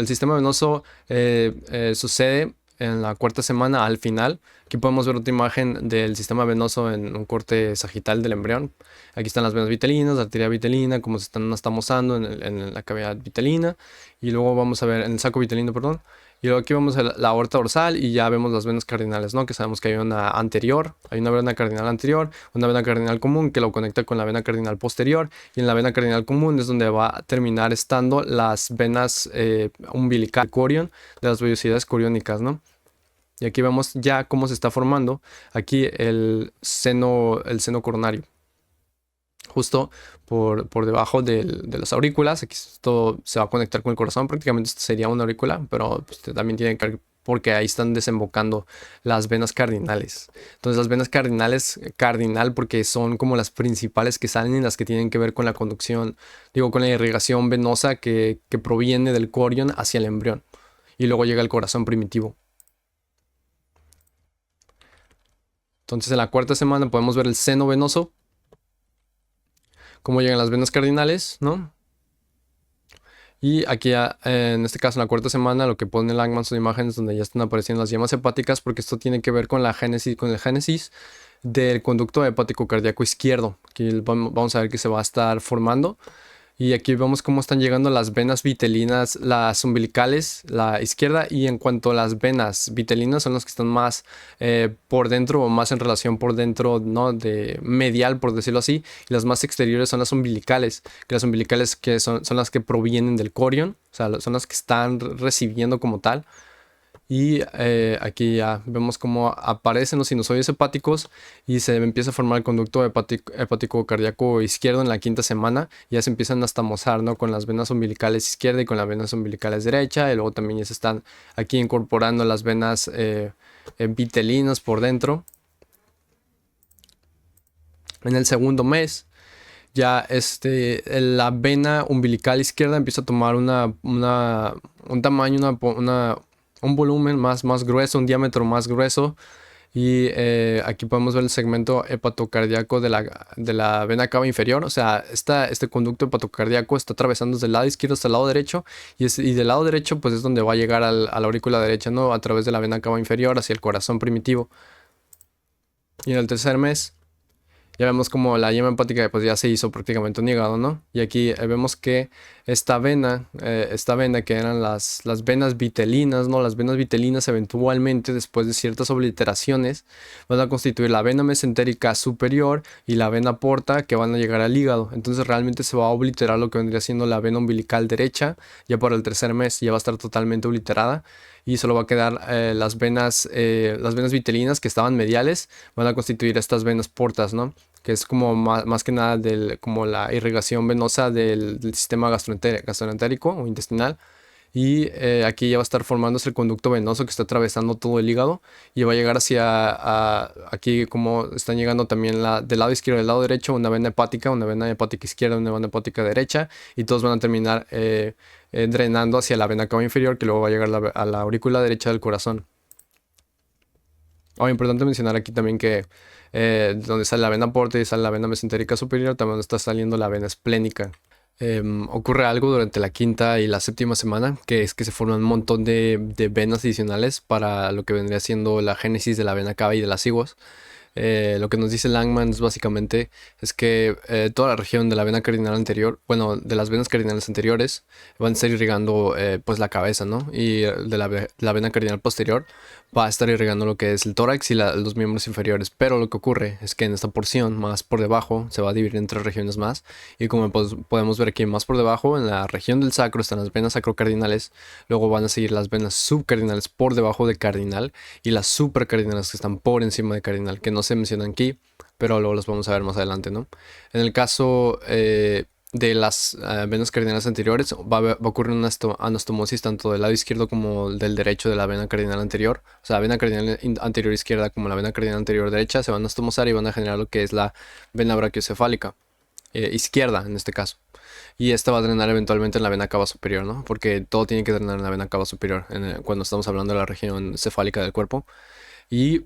sucede en la cuarta semana al final. Aquí podemos ver otra imagen del sistema venoso en un corte sagital del embrión. Aquí están las venas vitelinas, la arteria vitelina, cómo se están mozando en la cavidad vitelina. Y luego vamos a ver en el saco vitelino, perdón. Y luego aquí vemos la aorta dorsal y ya vemos las venas cardinales, ¿no? Que sabemos que hay una anterior, hay una vena cardinal anterior, una vena cardinal común que lo conecta con la vena cardinal posterior, y en la vena cardinal común es donde va a terminar estando las venas umbilical corión de las vellosidades coriónicas, ¿no? Y aquí vemos ya cómo se está formando aquí el seno coronario. Justo por debajo de las aurículas. Aquí esto se va a conectar con el corazón. Prácticamente esto sería una aurícula, pero pues, también tiene que ver porque ahí están desembocando las venas cardinales. Entonces las venas cardinales, cardinal porque son como las principales que salen y las que tienen que ver con la conducción, digo, con la irrigación venosa que proviene del corión hacia el embrión. Y luego llega el corazón primitivo. Entonces en la cuarta semana podemos ver el seno venoso, cómo llegan las venas cardinales, ¿no? Y aquí en este caso en la cuarta semana lo que pone Langman son imágenes donde ya están apareciendo las yemas hepáticas, porque esto tiene que ver con la génesis, con el génesis del conducto hepático cardíaco izquierdo. Aquí vamos a ver que se va a estar formando. Y aquí vemos cómo están llegando las venas vitelinas, las umbilicales, la izquierda. Y en cuanto a las venas vitelinas, son las que están más por dentro, o más en relación por dentro, ¿no?, de medial, por decirlo así. Y las más exteriores son las umbilicales, que las umbilicales que son las que provienen del corión, o sea, son las que están recibiendo como tal. Y aquí ya vemos cómo aparecen los sinusoides hepáticos y se empieza a formar el conducto hepático cardíaco izquierdo en la quinta semana. Ya se empiezan a estamozar, ¿no?, con las venas umbilicales izquierda y con las venas umbilicales derecha. Y luego también ya se están aquí incorporando las venas vitelinas por dentro. En el segundo mes ya la vena umbilical izquierda empieza a tomar un tamaño, un volumen más grueso, un diámetro más grueso. Y aquí podemos ver el segmento hepatocardíaco de la vena cava inferior. O sea, este conducto hepatocardíaco está atravesando desde el lado izquierdo hasta el lado derecho. Y del lado derecho pues es donde va a llegar a la aurícula derecha, ¿no?, a través de la vena cava inferior hacia el corazón primitivo. Y en el tercer mes ya vemos como la yema hepática pues ya se hizo prácticamente un hígado, ¿no? Y aquí vemos que esta vena que eran las venas vitelinas, ¿no? Las venas vitelinas eventualmente, después de ciertas obliteraciones, van a constituir la vena mesentérica superior y la vena porta, que van a llegar al hígado. Entonces realmente se va a obliterar lo que vendría siendo la vena umbilical derecha. Ya para el tercer mes ya va a estar totalmente obliterada. Y solo va a quedar las venas vitelinas que estaban mediales, van a constituir estas venas portas, ¿no?, que es como más que nada como la irrigación venosa del sistema gastroentérico o intestinal. Y aquí ya va a estar formándose el conducto venoso que está atravesando todo el hígado y va a llegar aquí como están llegando también del lado izquierdo y del lado derecho una vena hepática izquierda, una vena hepática derecha, y todos van a terminar drenando hacia la vena cava inferior, que luego va a llegar a la aurícula derecha del corazón. Importante mencionar aquí también que donde sale la vena porta y sale la vena mesentérica superior, también está saliendo la vena esplénica. Ocurre algo durante la quinta y la séptima semana, que es que se forman un montón de venas adicionales para lo que vendría siendo la génesis de la vena cava y de las iguas. Lo que nos dice Langman básicamente es que toda la región de la vena cardinal anterior, bueno, de las venas cardinales anteriores, van a estar irrigando pues la cabeza, ¿no? Y de la vena cardinal posterior va a estar irrigando lo que es el tórax y los miembros inferiores. Pero lo que ocurre es que en esta porción, más por debajo, se va a dividir en 3 regiones más. Y como podemos ver aquí, más por debajo, en la región del sacro están las venas sacrocardinales. Luego van a seguir las venas subcardinales por debajo de cardinal y las supracardinales que están por encima de cardinal, que no se mencionan aquí, pero luego los vamos a ver más adelante, ¿no? En el caso de las venas cardinales anteriores, va a ocurrir una anastomosis tanto del lado izquierdo como del derecho de la vena cardinal anterior. O sea, la vena cardinal anterior izquierda como la vena cardinal anterior derecha se van a anastomosar y van a generar lo que es la vena brachiocefálica izquierda en este caso. Y esta va a drenar eventualmente en la vena cava superior, ¿no? Porque todo tiene que drenar en la vena cava superior cuando estamos hablando de la región cefálica del cuerpo. Y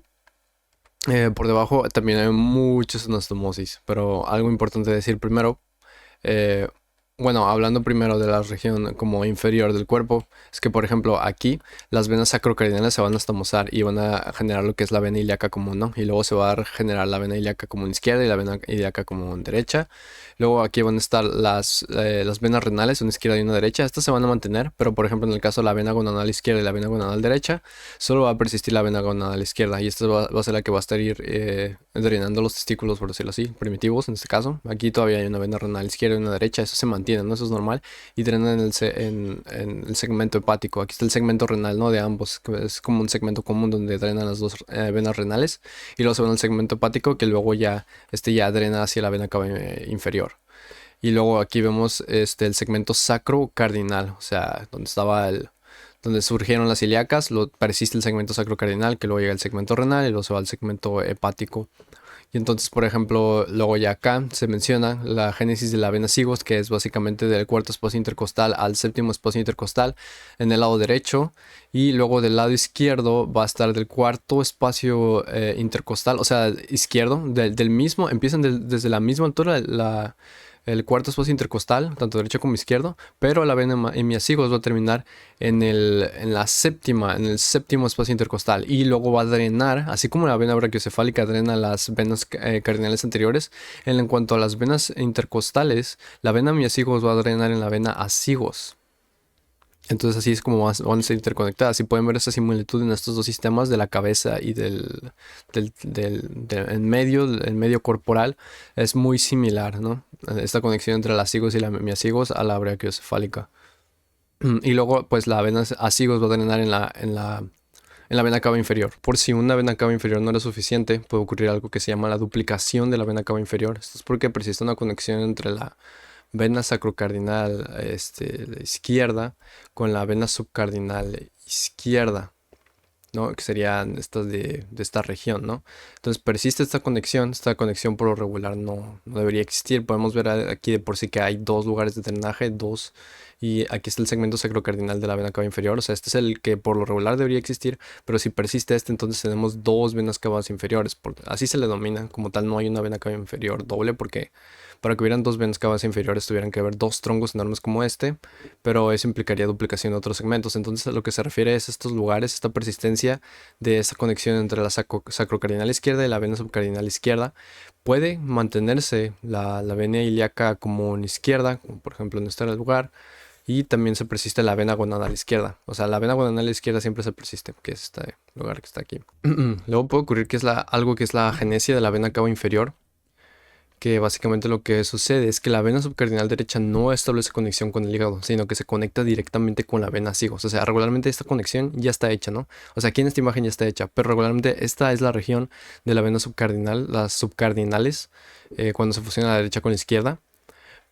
por debajo también hay muchas anastomosis, pero algo importante decir primero, eh, bueno, hablando primero de la región como inferior del cuerpo, es que por ejemplo aquí las venas sacrocardinales se van a anastomosar y van a generar lo que es la vena ilíaca común, ¿no? Y luego se va a generar la vena ilíaca común izquierda y la vena ilíaca común derecha. Luego aquí van a estar las venas renales, una izquierda y una derecha. Estas se van a mantener, pero por ejemplo en el caso de la vena gonadal izquierda y la vena gonadal derecha, solo va a persistir la vena gonadal izquierda y esta va a ser la que va a estar drenando los testículos, por decirlo así, primitivos en este caso. Aquí todavía hay una vena renal izquierda y una derecha, eso se mantiene, ¿no? Eso es normal y drena en el segmento hepático. Aquí está el segmento renal, ¿no? De ambos, que es como un segmento común donde drenan las dos venas renales y luego se va al segmento hepático que luego ya drena hacia la vena cava inferior. Y luego aquí vemos el segmento sacrocardinal, o sea, donde surgieron las ilíacas, persiste el segmento sacrocardinal, que luego llega el segmento renal y luego se va al segmento hepático. Y entonces, por ejemplo, luego ya acá se menciona la génesis de la vena sigos, que es básicamente del cuarto espacio intercostal al séptimo espacio intercostal en el lado derecho. Y luego del lado izquierdo va a estar del cuarto espacio intercostal, o sea, izquierdo, del mismo, empiezan desde la misma altura el cuarto espacio intercostal, tanto derecho como izquierdo, pero la vena hemiasigos va a terminar en el séptimo espacio intercostal y luego va a drenar, así como la vena brachiocefálica drena las venas cardinales anteriores. En cuanto a las venas intercostales, la vena hemiasigos va a drenar en la vena asigos. Entonces así es como van a ser interconectadas. Y pueden ver esta similitud en estos dos sistemas de la cabeza y del el medio corporal. Es muy similar, ¿no? Esta conexión entre las asigos y la miasigos a la brachiocefálica. Y luego, pues la vena asigos va a drenar en la vena cava inferior. Por si una vena cava inferior no era suficiente, puede ocurrir algo que se llama la duplicación de la vena cava inferior. Esto es porque persiste una conexión entre la vena sacrocardinal izquierda con la vena subcardinal izquierda, ¿no? Que serían estas de esta región, ¿no? Entonces persiste esta conexión por lo regular no debería existir. Podemos ver aquí de por sí que hay dos lugares de drenaje, y aquí está el segmento sacrocardinal de la vena cava inferior, o sea, este es el que por lo regular debería existir, pero si persiste entonces tenemos dos venas cavas inferiores, así se le domina, como tal no hay una vena cava inferior doble, porque para que hubieran dos venas cavas inferiores tuvieran que haber dos troncos enormes como pero eso implicaría duplicación de otros segmentos. Entonces a lo que se refiere es estos lugares, esta persistencia de esa conexión entre la sacrocardinal izquierda y la vena subcardinal izquierda. Puede mantenerse la vena ilíaca común izquierda, como por ejemplo en este lugar, y también se persiste la vena gonadal izquierda. O sea, la vena gonadal izquierda siempre se persiste, que es este lugar que está aquí. Luego puede ocurrir que es algo que es la genesia de la vena cava inferior, que básicamente lo que sucede es que la vena subcardinal derecha no establece conexión con el hígado, sino que se conecta directamente con la vena sigos. O sea, regularmente esta conexión ya está hecha, ¿no? O sea, aquí en esta imagen ya está hecha, pero regularmente esta es la región de la vena subcardinal, las subcardinales, cuando se fusiona la derecha con la izquierda.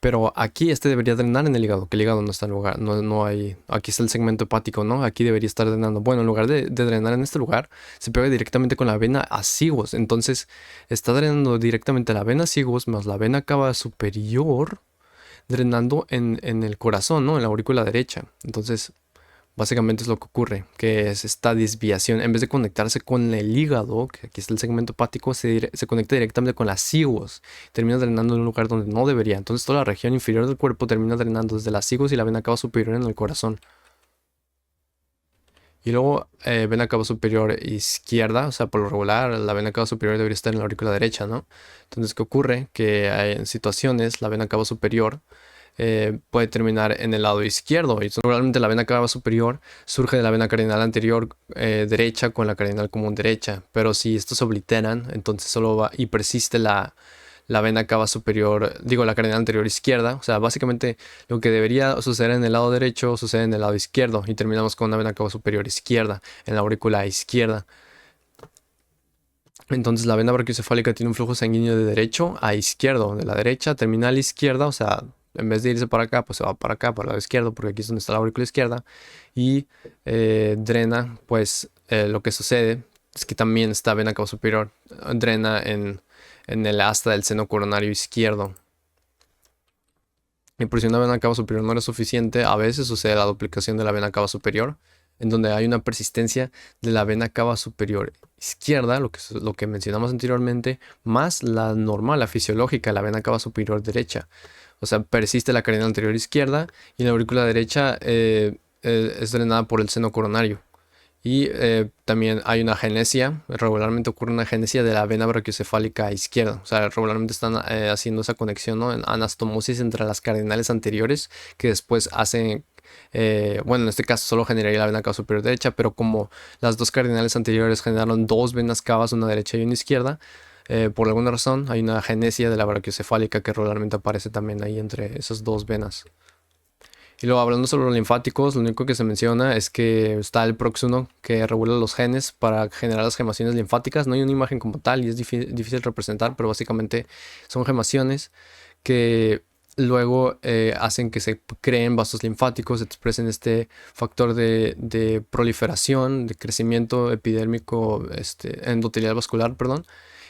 Pero aquí este debería drenar en el hígado, que el hígado no está en lugar, no hay, aquí está el segmento hepático, ¿no? Aquí debería estar drenando. Bueno, en lugar de drenar en este lugar, se pega directamente con la vena sigos. Entonces, está drenando directamente la vena sigos más la vena cava superior, drenando en el corazón, ¿no? En la aurícula derecha. Entonces, básicamente es lo que ocurre, que es esta desviación. En vez de conectarse con el hígado, que aquí está el segmento hepático, se conecta directamente con las sigos. Termina drenando en un lugar donde no debería. Entonces toda la región inferior del cuerpo termina drenando desde las sigos y la vena cava superior en el corazón. Y luego vena cava superior izquierda, o sea, por lo regular la vena cava superior debería estar en la aurícula derecha, ¿no? Entonces, ¿qué ocurre? Que en situaciones la vena cava superior puede terminar en el lado izquierdo. Y normalmente la vena cava superior surge de la vena cardinal anterior derecha con la cardinal común derecha. Pero si estos se obliteran, entonces solo va y persiste la vena cava superior, digo la cardinal anterior izquierda. O sea, básicamente lo que debería suceder en el lado derecho sucede en el lado izquierdo. Y terminamos con una vena cava superior izquierda, en la aurícula izquierda. Entonces la vena brachiocefálica tiene un flujo sanguíneo de derecho a izquierdo, de la derecha terminal izquierda, o sea, en vez de irse para acá, pues se va para acá, para el lado izquierdo, porque aquí es donde está la aurícula izquierda, y drena, pues lo que sucede es que también esta vena cava superior drena en el asta del seno coronario izquierdo. Y por si una vena cava superior no era suficiente, a veces sucede la duplicación de la vena cava superior, en donde hay una persistencia de la vena cava superior izquierda, lo que mencionamos anteriormente, más la normal, la fisiológica, la vena cava superior derecha. O sea, persiste la carina anterior izquierda y la aurícula derecha es drenada por el seno coronario. Y también hay una agenesia, regularmente ocurre una agenesia de la vena brachiocefálica izquierda. O sea, regularmente están haciendo esa conexión, ¿no? En anastomosis entre las cardinales anteriores que después hacen, bueno, en este caso solo generaría la vena cava superior derecha, pero como las dos cardinales anteriores generaron dos venas cavas, una derecha y una izquierda, por alguna razón hay una agenesia de la brachiocefálica que regularmente aparece también ahí entre esas dos venas. Y luego hablando sobre los linfáticos, lo único que se menciona es que está el PROX1 que regula los genes para generar las gemaciones linfáticas. No hay una imagen como tal y es difícil representar, pero básicamente son gemaciones que luego hacen que se creen vasos linfáticos, expresen este factor de proliferación, de crecimiento epidérmico, endotelial vascular, perdón.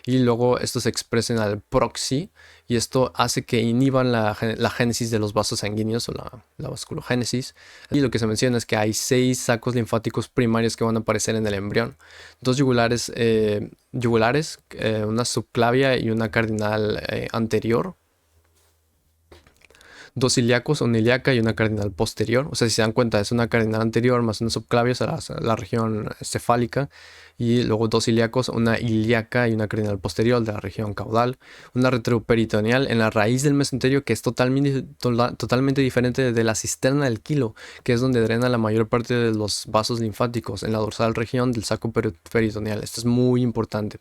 Y luego estos se expresen al proxy y esto hace que inhiban la génesis de los vasos sanguíneos o la vasculogénesis. Y lo que se menciona es que hay 6 sacos linfáticos primarios que van a aparecer en el embrión. Dos yugulares, una subclavia y una cardinal anterior. Dos ilíacos, una ilíaca y una cardinal posterior. O sea, si se dan cuenta, es una cardinal anterior más una subclavia, o sea, la región cefálica. Y luego dos ilíacos, una ilíaca y una cardinal posterior de la región caudal. Una retroperitoneal en la raíz del mesenterio que es totalmente diferente de la cisterna del quilo, que es donde drena la mayor parte de los vasos linfáticos en la dorsal región del saco peritoneal. Esto es muy importante,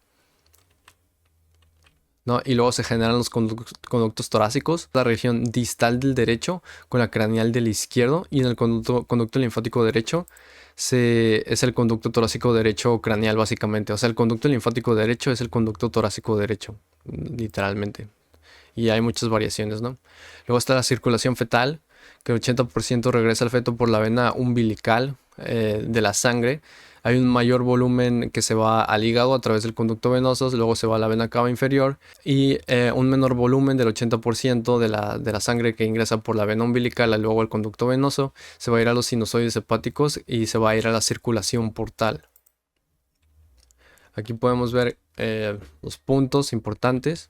¿no? Y luego se generan los conductos torácicos, la región distal del derecho con la craneal del izquierdo, y en el conducto linfático derecho es el conducto torácico derecho craneal básicamente. O sea, el conducto linfático derecho es el conducto torácico derecho, literalmente. Y hay muchas variaciones, ¿no? Luego está la circulación fetal, que el 80% regresa al feto por la vena umbilical de la sangre. Hay un mayor volumen que se va al hígado a través del conducto venoso, luego se va a la vena cava inferior y un menor volumen del 80% de la sangre que ingresa por la vena umbilical y luego al conducto venoso se va a ir a los sinusoides hepáticos y se va a ir a la circulación portal. Aquí podemos ver los puntos importantes.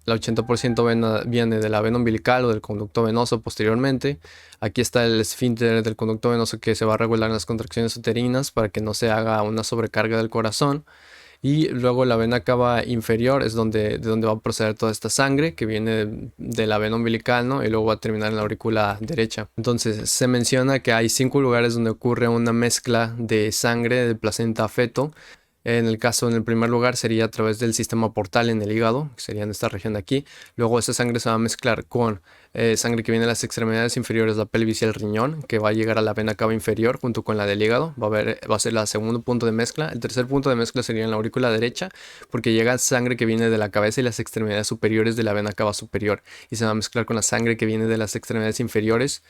El 80% viene de la vena umbilical o del conducto venoso posteriormente. Aquí está el esfínter del conducto venoso que se va a regular en las contracciones uterinas para que no se haga una sobrecarga del corazón. Y luego la vena cava inferior es de donde va a proceder toda esta sangre que viene de la vena umbilical, ¿no? Y luego va a terminar en la aurícula derecha. Entonces se menciona que hay 5 lugares donde ocurre una mezcla de sangre de placenta a feto. En el caso, en el primer lugar, sería a través del sistema portal en el hígado, que sería en esta región de aquí. Luego esa sangre se va a mezclar con sangre que viene de las extremidades inferiores, la pelvis y el riñón, que va a llegar a la vena cava inferior junto con la del hígado. Va a ser el segundo punto de mezcla. El tercer punto de mezcla sería en la aurícula derecha, porque llega sangre que viene de la cabeza y las extremidades superiores de la vena cava superior. Y se va a mezclar con la sangre que viene de las extremidades inferiores,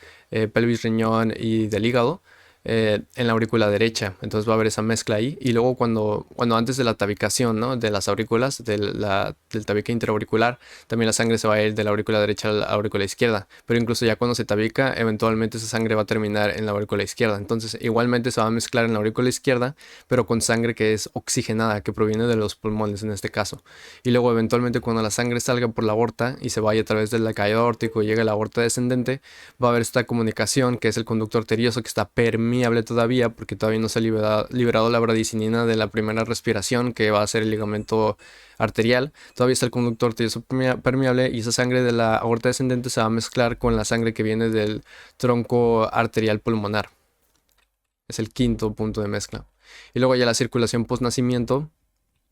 pelvis, riñón y del hígado en la aurícula derecha. Entonces va a haber esa mezcla ahí. Y luego cuando antes de la tabicación, ¿no? De las aurículas, del tabique interauricular, también la sangre se va a ir de la aurícula derecha a la aurícula izquierda. Pero incluso ya cuando se tabica, eventualmente esa sangre va a terminar en la aurícula izquierda. Entonces igualmente se va a mezclar en la aurícula izquierda, pero con sangre que es oxigenada, que proviene de los pulmones en este caso. Y luego eventualmente cuando la sangre salga por la aorta y se vaya a través del caído aórtico y llegue a la aorta descendente, va a haber esta comunicación que es el conducto arterioso que está permeable todavía porque todavía no se ha liberado la bradicinina de la primera respiración que va a ser el ligamento arterial. Todavía está el conducto arterioso permeable y esa sangre de la aorta descendente se va a mezclar con la sangre que viene del tronco arterial pulmonar. Es el quinto punto de mezcla. Y luego ya la circulación post-nacimiento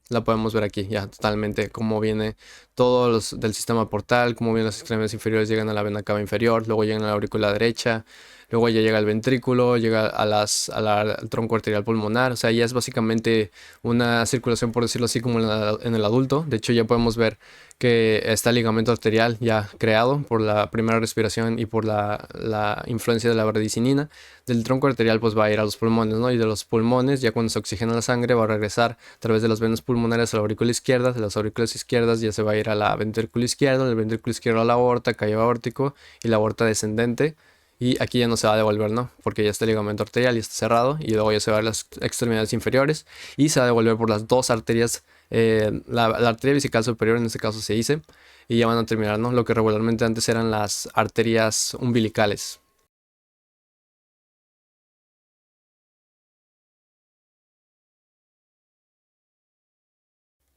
la podemos ver aquí, ya totalmente, cómo viene todos los del sistema portal, cómo vienen las extremidades inferiores, llegan a la vena cava inferior, luego llegan a la aurícula derecha, luego ya llega al ventrículo, llega al tronco arterial pulmonar, o sea, ya es básicamente una circulación, por decirlo así, como en el adulto. De hecho, ya podemos ver que está el ligamento arterial ya creado por la primera respiración y por la influencia de la bradicinina. Del tronco arterial pues va a ir a los pulmones, ¿no? Y de los pulmones, ya cuando se oxigena la sangre, va a regresar a través de las venas pulmonares a la aurícula izquierda, de las aurículas izquierdas ya se va a ir a la ventrículo izquierdo, del ventrículo izquierdo a la aorta, caído aórtico y la aorta descendente. Y aquí ya no se va a devolver, ¿no? Porque ya está el ligamento arterial y está cerrado. Y luego ya se va a las extremidades inferiores. Y se va a devolver por las dos arterias. La arteria vesical superior en este caso se dice. Y ya van a terminar, ¿no? Lo que regularmente antes eran las arterias umbilicales.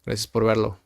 Gracias por verlo.